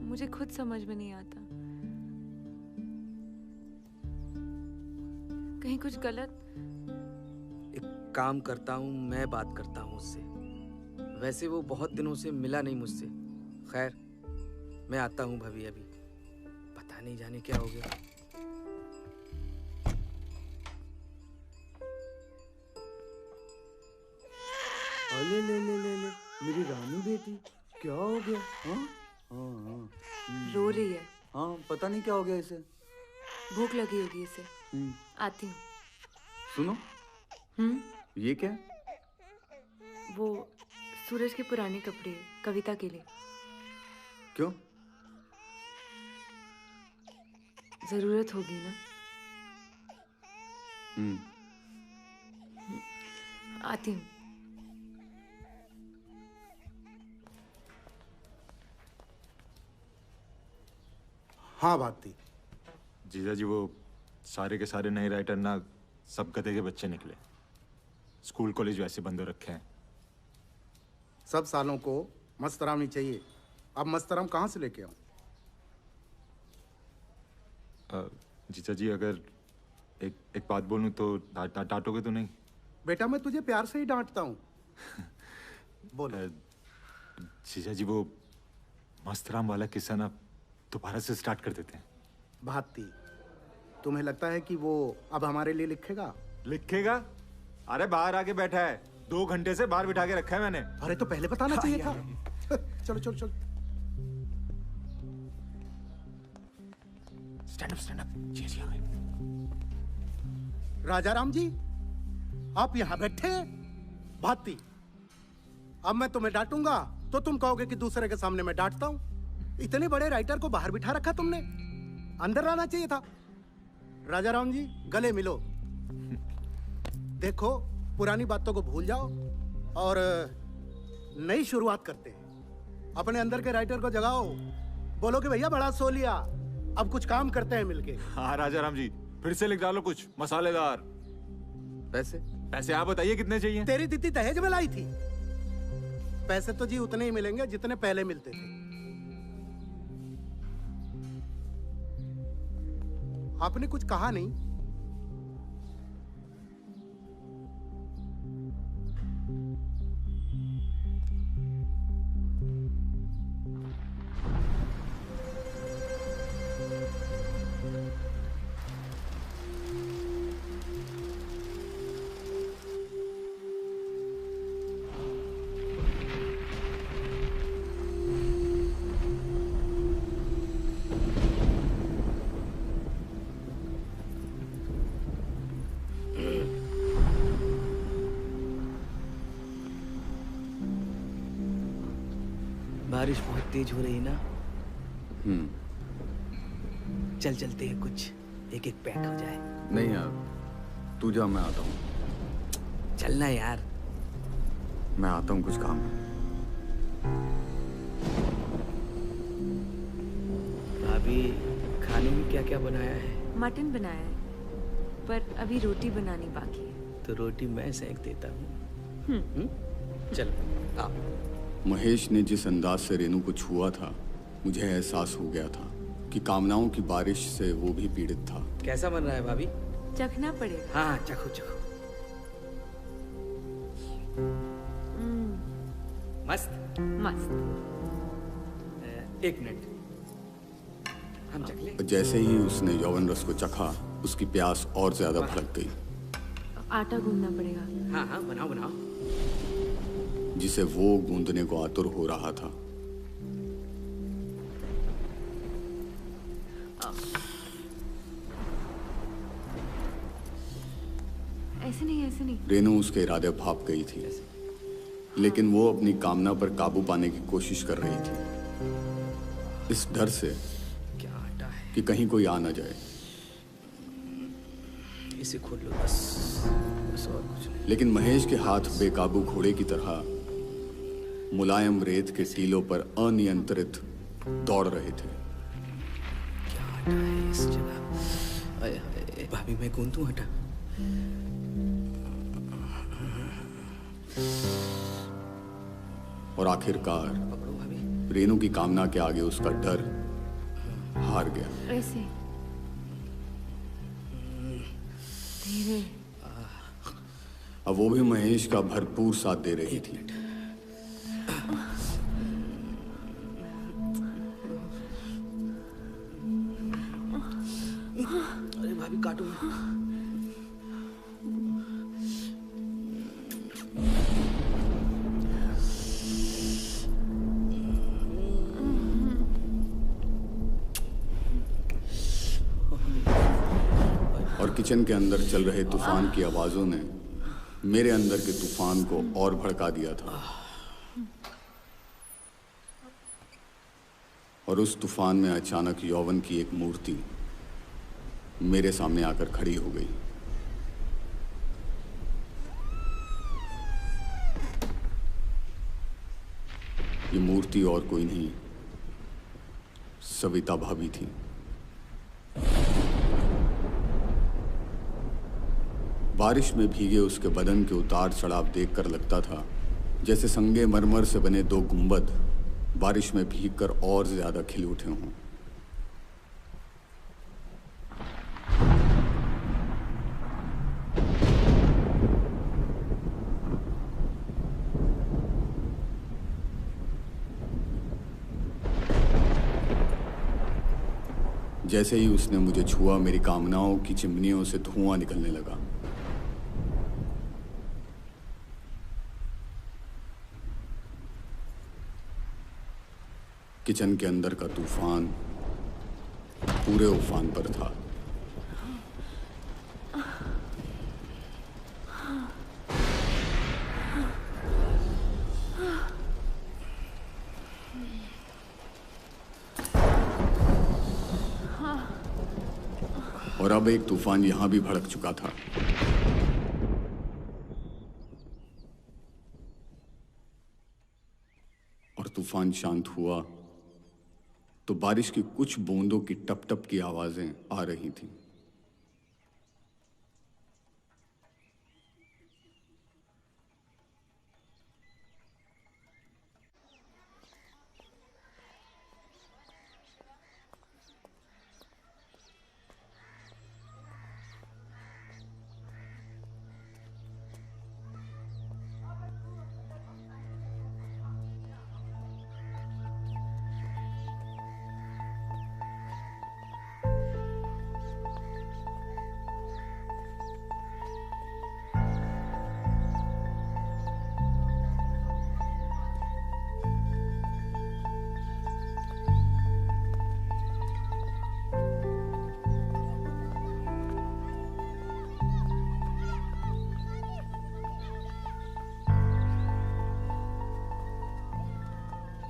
Speaker 3: मुझे खुद समझ में नहीं आता। कहीं कुछ गलत?
Speaker 6: एक काम करता हूँ, मैं बात करता हूँ उससे। वैसे वो बहुत दिनों से मिला नहीं मुझसे। खैर मैं आता हूँ भाभी, अभी पता नहीं जाने क्या हो गया।
Speaker 1: ले ले ले ले ले मेरी रानी बेटी, क्या हो गया? हाँ हाँ हाँ
Speaker 3: रो रही है।
Speaker 1: हाँ पता नहीं क्या हो गया इसे।
Speaker 3: भूख लगी होगी इसे। आती हूँ।
Speaker 1: सुनो, ये क्या?
Speaker 3: वो सूरज के पुराने कपड़े कविता के लिए।
Speaker 1: क्यों?
Speaker 3: जरूरत होगी ना। आती हूँ।
Speaker 5: हाँ भारती।
Speaker 13: जीजा जी वो सारे के सारे नए राइटर ना सब गधे के बच्चे निकले। स्कूल कॉलेज वैसे बंद हो रखे हैं।
Speaker 5: सब सालों को मस्तराम चाहिए। अब मस्तराम कहाँ से लेके आऊं?
Speaker 13: जीजा जी अगर एक बात बोलूं तो डांटोगे तो नहीं?
Speaker 5: बेटा मैं तुझे प्यार से ही डांटता हूँ। बोल।
Speaker 13: जीजा जी वो मस्तराम वाला किस्सा ना दोबारा से स्टार्ट कर देते हैं।
Speaker 5: भारती, तुम्हें लगता है कि वो अब हमारे लिए लिखेगा?
Speaker 13: लिखेगा? अरे बाहर आके बैठा है, 2 घंटे से बाहर बिठा के रखा है मैंने।
Speaker 5: अरे तो पहले बताना चाहिए था। चलो चलो चलो।
Speaker 13: Stand up. जी आ गए।
Speaker 5: राजाराम जी, आप यहाँ बैठे हैं? भारती, अब मैं तुम्हें डांटूंगा तो तुम कहोगे कि दूसरे के सामने मैं डांटता हूँ। इतने बड़े राइटर को बाहर बिठा रखा तुमने, अंदर लाना चाहिए था। राजाराम जी गले मिलो। देखो पुरानी बातों को भूल जाओ और नई शुरुआत करते हैं। अपने अंदर के राइटर को जगाओ, बोलो कि भैया बड़ा सो लिया, अब कुछ काम करते हैं मिलके।
Speaker 13: हाँ राजाराम जी, फिर से लिख डालो कुछ मसालेदार। पैसे आप बताइए कितने चाहिए?
Speaker 5: तेरी दीदी दहेज में लाई थी। पैसे तो जी उतने ही मिलेंगे जितने पहले मिलते थे। आपने कुछ कहा नहीं?
Speaker 6: बारिश बहुत तेज हो रही है ना। चल चलते हैं कुछ एक एक पैक हो जाए।
Speaker 7: नहीं यार, तू जा, मैं आता हूँ।
Speaker 6: चलना यार।
Speaker 7: मैं आता हूँ, कुछ काम है।
Speaker 6: भाभी, खाने में क्या क्या बनाया है?
Speaker 3: मटन बनाया है, पर अभी रोटी बनानी बाकी है।
Speaker 6: तो रोटी मैं सेक देता हूँ। चलो आओ।
Speaker 7: महेश ने जिस अंदाज से रेनू को छुआ था, मुझे एहसास हो गया था कि कामनाओं की बारिश से वो भी पीड़ित था।
Speaker 6: कैसा बन रहा है भाभी?
Speaker 3: चखना पड़ेगा।
Speaker 6: हाँ चखो चखो। मस्त
Speaker 3: मस्त।
Speaker 6: एक मिनट, हम चख लें।
Speaker 7: जैसे ही उसने यौवन रस को चखा, उसकी प्यास और ज्यादा भड़क गई।
Speaker 3: आटा गूंदना पड़ेगा।
Speaker 6: हाँ हाँ बनाओ बनाओ।
Speaker 7: जिसे वो गूंदने को आतुर हो रहा था।
Speaker 3: ऐसे नहीं, ऐसे नहीं।
Speaker 7: रेनू उसके इरादे भाप गई थी, लेकिन वो अपनी कामना पर काबू पाने की कोशिश कर रही थी, इस डर से कि कहीं कोई आ ना जाए।
Speaker 6: इसे खोल लो बस और कुछ नहीं।
Speaker 7: लेकिन महेश के हाथ बेकाबू घोड़े की तरह मुलायम रेत के टीलों पर अनियंत्रित दौड़ रहे थे।
Speaker 6: क्या आटा है इस जगह? आए हाय। भाभी मैं गूंदूं आटा?
Speaker 7: और आखिरकार रेनू की कामना के आगे उसका डर हार गया।
Speaker 3: ऐसे धीरे।
Speaker 7: अब वो भी महेश का भरपूर साथ दे रही थी।
Speaker 6: अरे भाभी काटो।
Speaker 7: और किचन के अंदर चल रहे तूफान की आवाजों ने मेरे अंदर के तूफान को और भड़का दिया था। और उस तूफान में अचानक यौवन की एक मूर्ति मेरे सामने आकर खड़ी हो गई। ये मूर्ति और कोई नहीं, सविता भाभी थी। बारिश में भीगे उसके बदन के उतार चढ़ाव देखकर लगता था जैसे संगे मरमर से बने दो गुंबद बारिश में भीगकर और ज्यादा खिल उठे हों। जैसे ही उसने मुझे छुआ, मेरी कामनाओं की चिमनियों से धुआं निकलने लगा। किचन के अंदर का तूफान पूरे उफान पर था। और अब एक तूफान यहां भी भड़क चुका था। और तूफान शांत हुआ तो बारिश की कुछ बूंदों की टप टप की आवाजें आ रही थीं।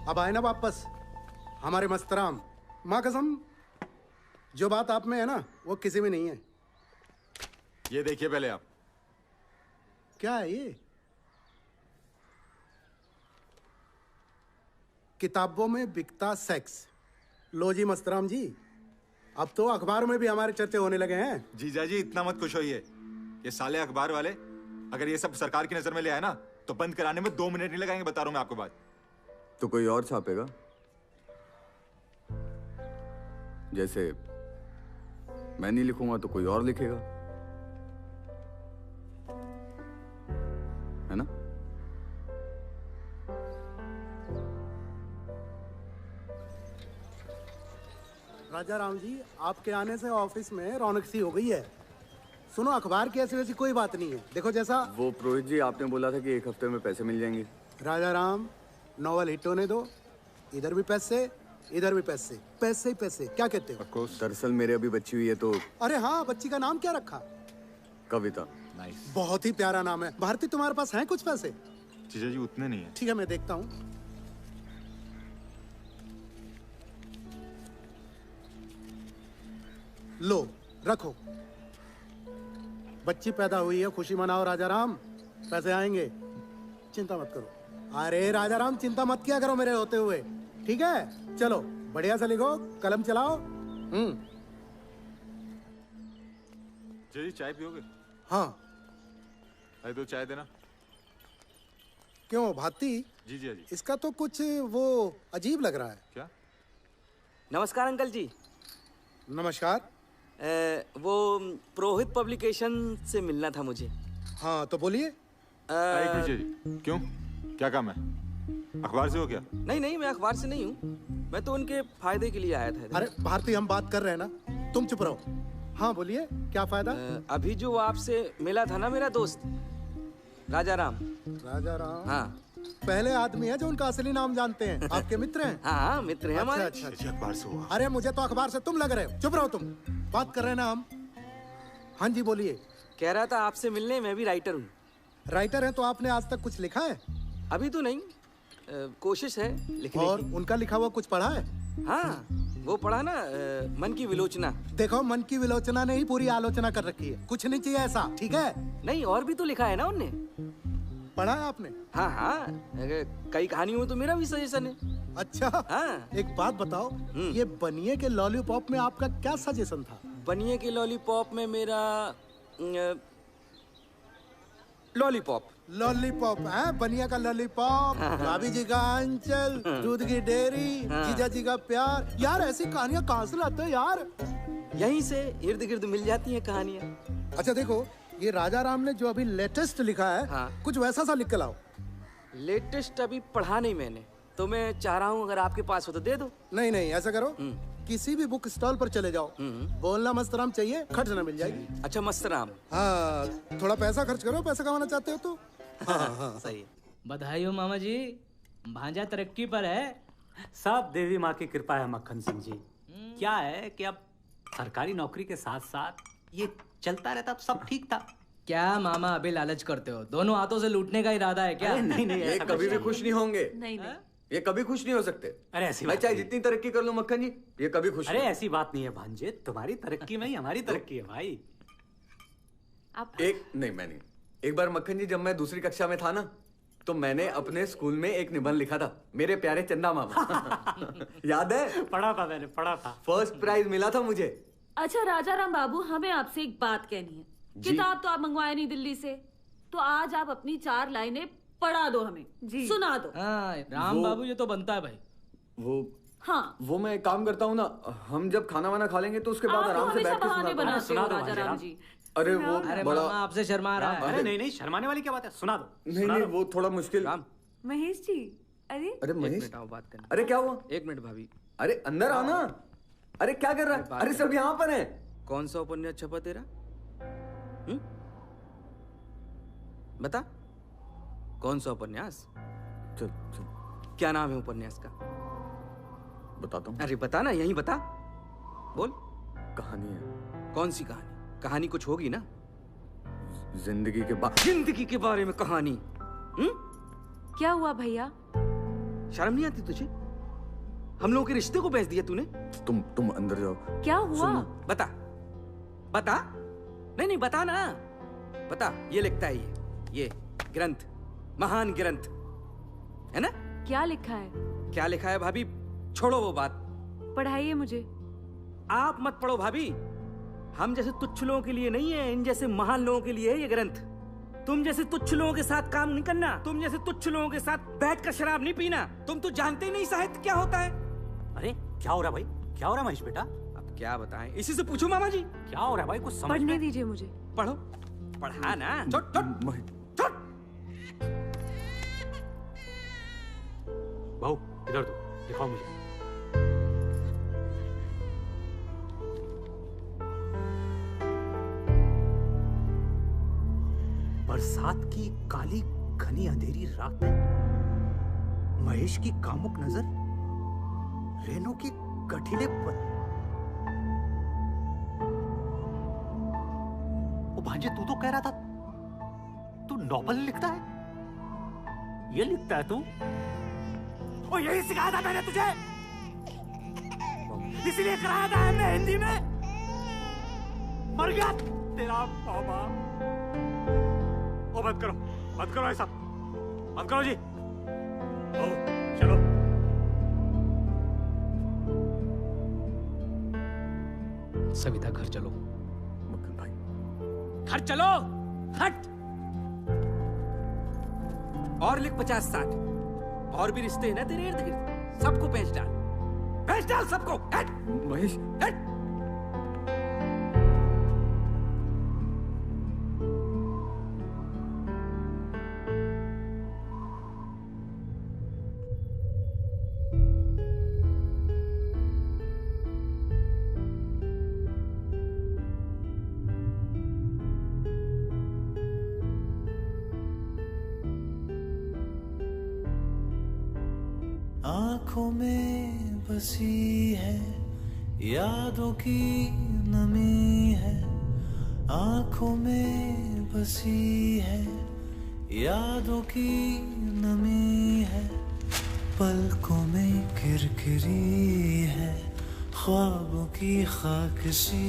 Speaker 5: अब आए ना वापस हमारे मस्तराम। माँ कसम जो बात आप में है ना वो किसी में नहीं है।
Speaker 13: ये देखिए पहले आप।
Speaker 5: क्या है ये? किताबों में बिकता सेक्स। लो जी मस्तराम जी, अब तो अखबार में भी हमारे चर्चे होने लगे हैं।
Speaker 13: जीजा जी इतना मत खुश होइए। ये साले अखबार वाले अगर ये सब सरकार की नजर में ले आए ना तो बंद कराने में 2 मिनट नहीं लगाएंगे, बता रहा हूं मैं आपको बात।
Speaker 7: तो कोई और छापेगा? जैसे मैं नहीं लिखूंगा तो कोई और लिखेगा, है ना?
Speaker 5: राजा राम जी, आपके आने से ऑफिस में रौनक सी हो गई है। सुनो, अखबार की ऐसी वैसी कोई बात नहीं है। देखो जैसा
Speaker 7: वो पुरोहित जी आपने बोला था कि 1 हफ्ते में पैसे मिल जाएंगे।
Speaker 5: राजा राम, नॉवल हिट होने दो। इधर भी पैसे, इधर भी पैसे, पैसे ही पैसे। क्या कहते हो?
Speaker 7: दरअसल मेरे अभी बच्ची हुई है तो।
Speaker 5: अरे हाँ, बच्ची का नाम क्या रखा?
Speaker 7: कविता।
Speaker 5: बहुत ही प्यारा नाम है। भारती, तुम्हारे पास हैं कुछ पैसे?
Speaker 13: जीजा जी उतने नहीं है।
Speaker 5: ठीक है, मैं देखता हूँ। लो रखो। बच्ची पैदा हुई है, खुशी मनाओ राजा राम, पैसे आएंगे, चिंता मत करो। अरे राजा राम, चिंता मत किया करो मेरे होते हुए, ठीक है? चलो बढ़िया से लिखो, कलम चलाओ।
Speaker 13: जी चाय पियोगे?
Speaker 5: हाँ।
Speaker 13: अरे 2 चाय देना।
Speaker 5: क्यों भाती?
Speaker 13: जी जी जी।
Speaker 5: इसका तो कुछ वो अजीब लग रहा है।
Speaker 6: क्या? नमस्कार अंकल जी।
Speaker 5: नमस्कार।
Speaker 6: वो पुरोहित पब्लिकेशन से मिलना था मुझे।
Speaker 5: हाँ तो बोलिए।
Speaker 13: एक मिनट जी, क्यों? क्या काम है? अखबार से हो क्या?
Speaker 6: नहीं नहीं, मैं अखबार से नहीं हूँ, मैं तो उनके फायदे के लिए आया था।
Speaker 5: अरे भारती, हम बात कर रहे हैं ना, तुम चुप रहो। हाँ बोलिए, क्या फायदा?
Speaker 6: अभी जो आपसे मिला था ना मेरा दोस्त राजा राम।
Speaker 5: राजा राम?
Speaker 6: हाँ।
Speaker 5: पहले आदमी है जो उनका असली नाम जानते हैं। आपके मित्र हैं?
Speaker 6: हाँ मित्र हैं हमारे।
Speaker 5: अच्छा अच्छा, अखबार से हुआ। अरे मुझे तो अखबार से तुम लग रहे हो। चुप रहो तुम, बात कर रहे हैं ना हम। हाँ जी बोलिए।
Speaker 6: कह रहा था आपसे मिलने, मैं भी राइटर हूँ।
Speaker 5: राइटर है तो आपने आज तक कुछ लिखा है?
Speaker 6: अभी तो नहीं, कोशिश है लिखने
Speaker 5: और
Speaker 6: की।
Speaker 5: उनका लिखा हुआ कुछ पढ़ा है?
Speaker 6: हाँ वो पढ़ा ना, मन की विलोचना।
Speaker 5: देखो, मन की विलोचना ने ही पूरी आलोचना कर रखी है, कुछ नहीं चाहिए ऐसा, ठीक है?
Speaker 6: नहीं, और भी तो लिखा है ना उनने।
Speaker 5: पढ़ा है आपने?
Speaker 6: हाँ हाँ, कई कहानियों में तो मेरा भी सजेशन है।
Speaker 5: अच्छा
Speaker 6: हाँ।
Speaker 5: एक बात बताओ, ये बनिए के लॉलीपॉप में आपका क्या सजेशन था?
Speaker 6: बनिए के लॉलीपॉप में मेरा लॉलीपॉप।
Speaker 5: लॉलीपॉप है? बनिया का लॉलीपॉप, भाभी जी का अंचल, दूध की डेयरी, जीजा जी का प्यार। यार ऐसी कहानियाँ कहाँ से लाते हो यार?
Speaker 6: यहीं से इर्द गिर्द मिल जाती हैं कहानियाँ।
Speaker 5: अच्छा देखो, ये राजा राम ने जो अभी लेटेस्ट लिखा है, कुछ वैसा सा लिख के लाओ।
Speaker 6: लेटेस्ट अभी पढ़ा नहीं मैंने, तो मैं चाह रहा हूँ अगर आपके पास हो तो दे दो।
Speaker 5: नहीं नहीं, ऐसा करो, किसी भी बुक स्टॉल पर चले जाओ, बोलना मस्तराम चाहिए, खर्च ना मिल जाएगी।
Speaker 6: अच्छा मस्तराम।
Speaker 5: हाँ, थोड़ा पैसा खर्च करो, पैसा कमाना चाहते हो तो। हाँ,
Speaker 6: सही है।
Speaker 4: बधाई हो मामा जी, भांजा तरक्की पर है।
Speaker 2: सब देवी माँ की कृपा है मक्खन सिंह जी। क्या है कि अब सरकारी नौकरी के साथ साथ ये चलता रहता तो सब ठीक था।
Speaker 4: क्या मामा अभी लालच करते हो? दोनों हाथों से लूटने का इरादा है क्या?
Speaker 2: नहीं नहीं,
Speaker 7: ये कभी भी खुश नहीं होंगे।
Speaker 21: नहीं नहीं,
Speaker 7: ये कभी खुश नहीं हो सकते।
Speaker 2: अरे ऐसी
Speaker 7: मैं
Speaker 2: बात
Speaker 7: चाहे
Speaker 2: नहीं।
Speaker 7: जितनी तरक्की कर लूं मक्खन जी, ये कभी खुश
Speaker 2: अरे
Speaker 7: नहीं।
Speaker 2: ऐसी बात नहीं है भांजे, तुम्हारी तरक्की में ही हमारी तरक्की है भाई।
Speaker 7: एक नहीं, मैं नहीं। एक बार मक्खन जी, जब मैं दूसरी कक्षा में था ना, तो मैंने अपने स्कूल में एक निबंध लिखा था, मेरे प्यारे चंदा मामा। याद है?
Speaker 2: पढ़ा था मैंने, पढ़ा था।
Speaker 7: फर्स्ट प्राइज मिला था मुझे।
Speaker 21: अच्छा राजा राम बाबू, हमें आपसे एक बात कहनी है। किताब तो आप मंगवाए नहीं दिल्ली से, तो आज आप अपनी 4 लाइनें पढ़ा दो हमें, जी सुना दो।
Speaker 4: हाँ राम बाबू, ये तो बनता है भाई।
Speaker 7: वो मैं एक काम करता हूँ ना, हम जब खाना वाना खा लेंगे तो उसके बाद आराम से बैठ के
Speaker 21: बनाते हो राजा राम जी।
Speaker 7: अरे वो
Speaker 4: अरे
Speaker 7: बड़ा
Speaker 4: मामा आपसे शर्मा रहा है।
Speaker 2: अरे नहीं नहीं, शर्माने वाली क्या बात है, सुना दो।
Speaker 7: नहीं नहीं, वो थोड़ा मुश्किल।
Speaker 3: महेश जी,
Speaker 7: अरे महेश,
Speaker 6: बात करना।
Speaker 7: अरे क्या हुआ?
Speaker 6: 1 मिनट भाभी।
Speaker 7: अरे अंदर आना। अरे क्या कर रहा है? अरे सब यहाँ पर है।
Speaker 6: कौन सा उपन्यास छपा तेरा? बता, कौन सा उपन्यास?
Speaker 7: चल चल,
Speaker 6: क्या नाम है उपन्यास का?
Speaker 7: बताता हूँ।
Speaker 6: अरे बता ना, यहीं बता, बोल।
Speaker 7: कहानी है।
Speaker 6: कौन सी कहानी? कहानी कुछ होगी ना?
Speaker 7: जिंदगी
Speaker 6: के बारे में कहानी?
Speaker 3: क्या हुआ भैया?
Speaker 6: शर्म नहीं आती तुझे? हम लोगों के रिश्ते को बेच दिया तूने।
Speaker 7: तुम अंदर जाओ।
Speaker 3: क्या हुआ?
Speaker 6: बता बता। नहीं बता ना, बता। ये लिखता है ये ग्रंथ, महान ग्रंथ है ना।
Speaker 3: क्या लिखा है?
Speaker 6: क्या लिखा है भाभी? छोड़ो वो बात,
Speaker 3: पढ़ाइए मुझे।
Speaker 6: आप मत पढ़ो भाभी। हम जैसे तुच्छ लोगों के लिए नहीं है, इन जैसे महान लोगों के लिए है ये ग्रंथ। तुम जैसे तुच्छ लोगों के साथ काम नहीं करना, तुम जैसे तुच्छ लोगों के साथ बैठकर शराब नहीं पीना। तुम तो जानते ही नहीं साहित्य क्या होता है।
Speaker 2: अरे क्या हो रहा है भाई, क्या हो रहा है महेश बेटा?
Speaker 6: अब क्या बताएं, इसी से पूछो मामा जी।
Speaker 2: क्या हो रहा है भाई, कुछ समझ
Speaker 3: पढ़ने दीजिए मुझे।
Speaker 6: पढ़ो, पढ़ा ना। छोट
Speaker 2: बहू इधर दो, दिखाओ मुझे। बरसात की काली घनी अंधेरी रात में महेश की कामुक नजर रेनू की गठीले ओ भांजे, तू तो कह रहा था तू नॉवल लिखता है, ये लिखता है तू? ओ यही सिखाया था मैंने तुझे, इसलिए कराया था हमने हिंदी में। मर गया तेरा बाबा। ओ बंद करो ऐसा, बंद करो जी। ओ चलो।
Speaker 4: सविता घर चलो।
Speaker 7: मक्खन भाई
Speaker 6: घर चलो। हट। और लिख 50-60 और भी रिश्ते हैं ना तेरे इर्द गिर्द, सबको बेच डाल सबको। हट
Speaker 7: महेश।
Speaker 6: हट।
Speaker 15: आँखों में बसी है यादों की नमी है, आँखों में बसी है यादों की नमी है, पलकों में किरकिरी है ख्वाबों की खाकसी।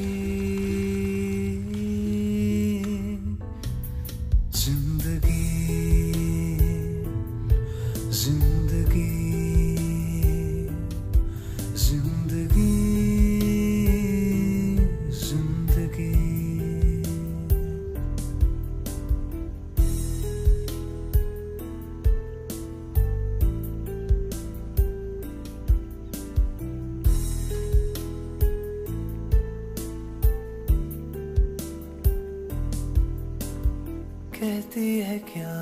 Speaker 15: जिंदगी जिंदगी जिंदगी जिंदगी। कहती है क्या,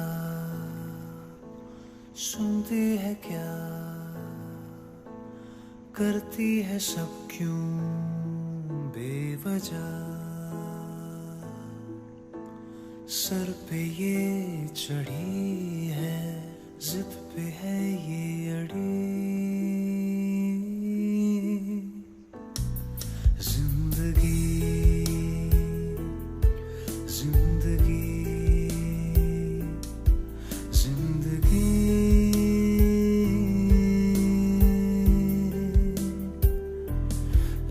Speaker 15: सुनती है क्या, करती है सब क्यों बेवजह। सर पे ये चढ़ी है, जिद पे है ये अड़ी। जिंदगी जिंदगी जिंदगी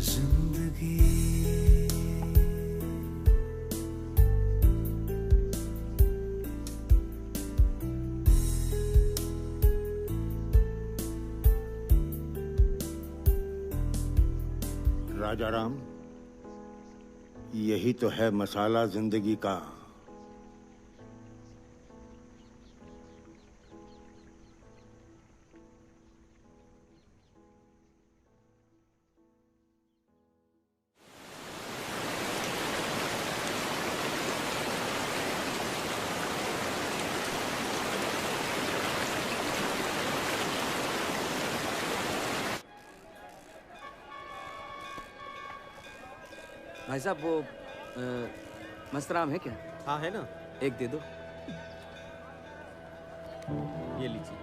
Speaker 15: जिंदगी।
Speaker 8: राजा राम, यही तो है मसाला जिंदगी का।
Speaker 6: भाई साहब वो मस्तराम है क्या?
Speaker 10: हाँ है ना,
Speaker 6: एक दे दो।
Speaker 10: ये लीजिए।